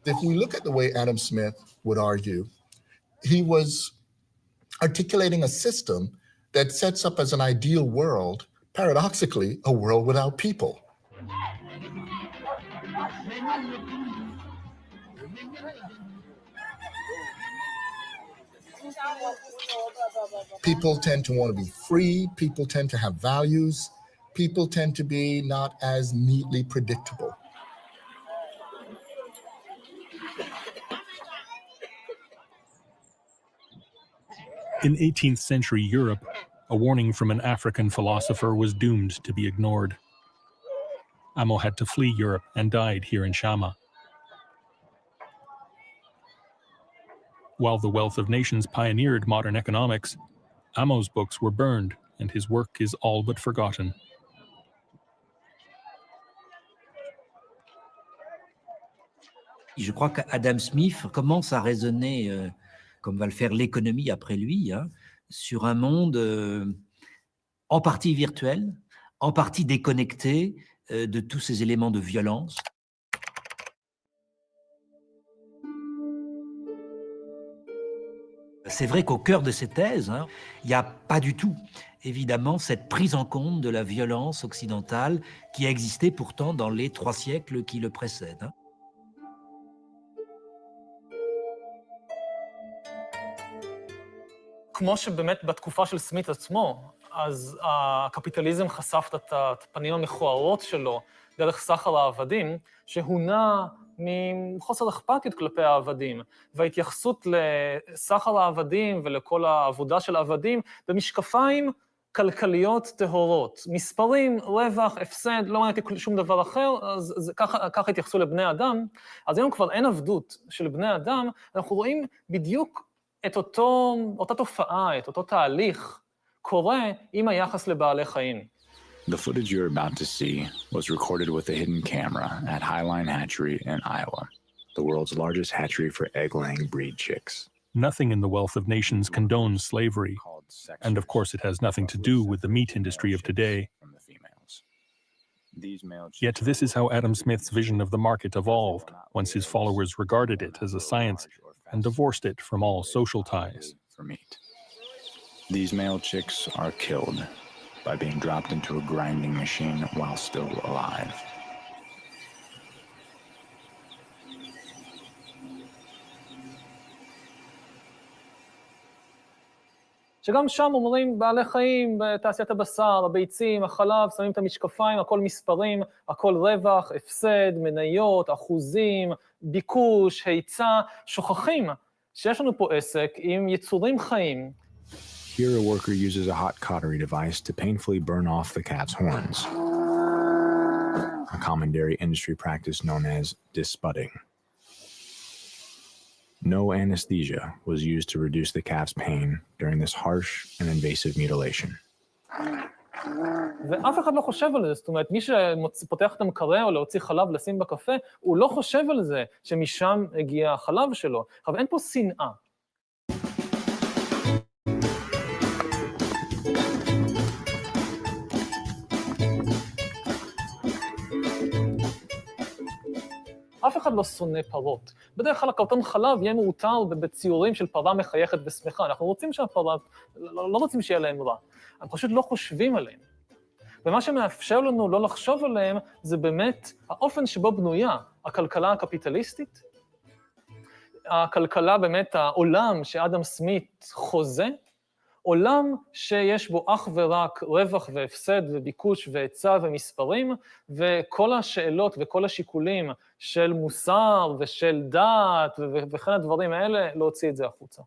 If we look at the way Adam Smith would argue, he was articulating a system that sets up as an ideal world, paradoxically, a world without people. People tend to want to be free, people tend to have values, people tend to be not as neatly predictable. In 18th century Europe, a warning from an African philosopher was doomed to be ignored. Amo had to flee Europe and died here in Shama. While The Wealth of Nations pioneered modern economics, Amo's books were burned and his work is all but forgotten. Je crois qu'Adam Smith commence à raisonner, comme va le faire l'économie après lui, hein, sur un monde en partie virtuel, en partie déconnecté de tous ces éléments de violence. C'est vrai qu'au cœur de ces thèses, hein, il n'y a pas du tout, évidemment, cette prise en compte de la violence occidentale qui a existé pourtant dans les 3 siècles qui le précèdent. Hein. כמו שבאמת בתקופה של סמית עצמו, אז הקפיטליזם חשף את הפנים המכוערות שלו דרך סחר העבדים, שהונע מחוסר אכפתיות כלפי העבדים, וההתייחסות לסחר העבדים ולכל העבודה של העבדים במשקפיים כלכליות טהורות. מספרים, רווח, הפסד, לא מעניין אותי שום דבר אחר, אז ככה התייחסו לבני אדם. אז היום כבר אין עבדות של בני אדם, אנחנו רואים בדיוק את אותה תופעה, את אותו תהליך, קורה עם היחס לבעלי חיים. The footage you're about to see was recorded with a hidden camera at Highline Hatchery in Iowa, the world's largest hatchery for egg-laying breed chicks. Nothing in the Wealth of Nations condones slavery, and of course it has nothing to do with the meat industry of today. Yet this is how Adam Smith's vision of the market evolved, once his followers regarded it as a science and divorced it from all social ties. For meat. These male chicks are killed by being dropped into a grinding machine while still alive. שגם שם אומרים בעלי חיים בתעשיית הבשר, הביצים, החלב, שמים את המשקפיים, הכל מספרים, הכל רווח, הפסד, מניות, אחוזים, ביקוש, היצע, שוכחים שיש לנו פה עסק עם יצורים חיים. Here a worker uses a hot cautery device to painfully burn off the calf's horns, a common dairy industry practice known as disbudding. No anesthesia was used to reduce the calf's pain during this harsh and invasive mutilation. ואף אחד לא חושב על זה, זאת אומרת, מי שפותח את המקרר או להוציא חלב לשים בקפה, הוא לא חושב על זה שמשם הגיע החלב שלו. אבל אין פה שנאה. אף אחד לא שונא פרות. בדרך כלל הקרטון חלב יהיה מעוטר בציורים של פרה מחייכת ושמחה. אנחנו רוצים שהפרה, לא רוצים שיהיה להם רע. הם פשוט לא חושבים עליהם. ומה שמאפשר לנו לא לחשוב עליהם, זה באמת האופן שבו בנויה הכלכלה הקפיטליסטית, הכלכלה באמת, העולם שאדם סמית חוזה, עולם שיש בו אך ורק רווח והפסד וביקוש והיצע ומספרים, וכל השאלות וכל השיקולים של מוסר ושל דת וכן הדברים האלה, להוציא את זה החוצה.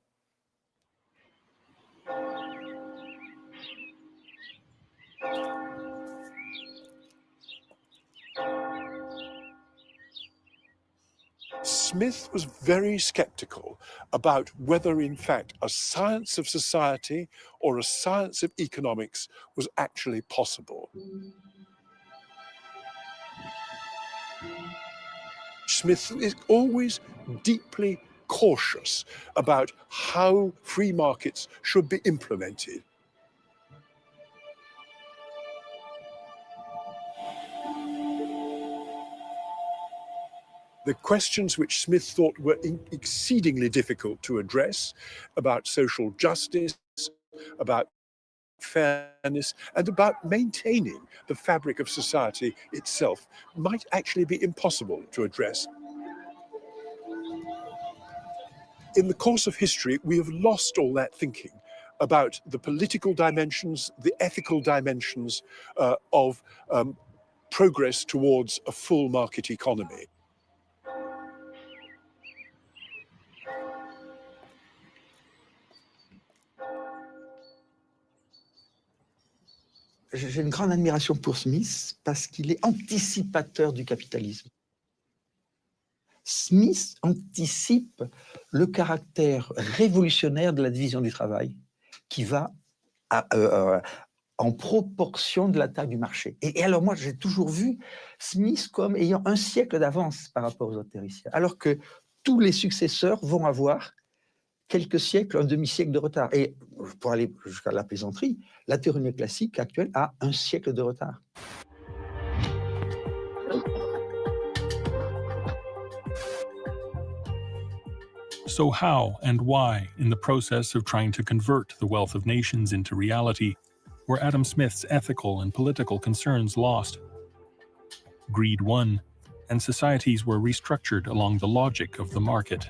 Smith was very skeptical about whether, in fact, a science of society or a science of economics was actually possible. Smith is always deeply cautious about how free markets should be implemented. The questions which Smith thought were exceedingly difficult to address about social justice, about fairness, and about maintaining the fabric of society itself might actually be impossible to address. In the course of history, we have lost all that thinking about the political dimensions, the ethical dimensions of progress towards a full market economy. J'ai une grande admiration pour Smith parce qu'il est anticipateur du capitalisme. Smith anticipe le caractère révolutionnaire de la division du travail qui va en proportion de la taille du marché. Et alors moi, j'ai toujours vu Smith comme ayant un siècle d'avance par rapport aux autres théoriciens, alors que tous les successeurs vont avoir quelques siècles, un demi-siècle de retard. Et pour aller jusqu'à la plaisanterie, la théorie néoclassique actuelle a un siècle de retard. So how and why, in the process of trying to convert the wealth of nations into reality, were Adam Smith's ethical and political concerns lost? Greed won, and societies were restructured along the logic of the market.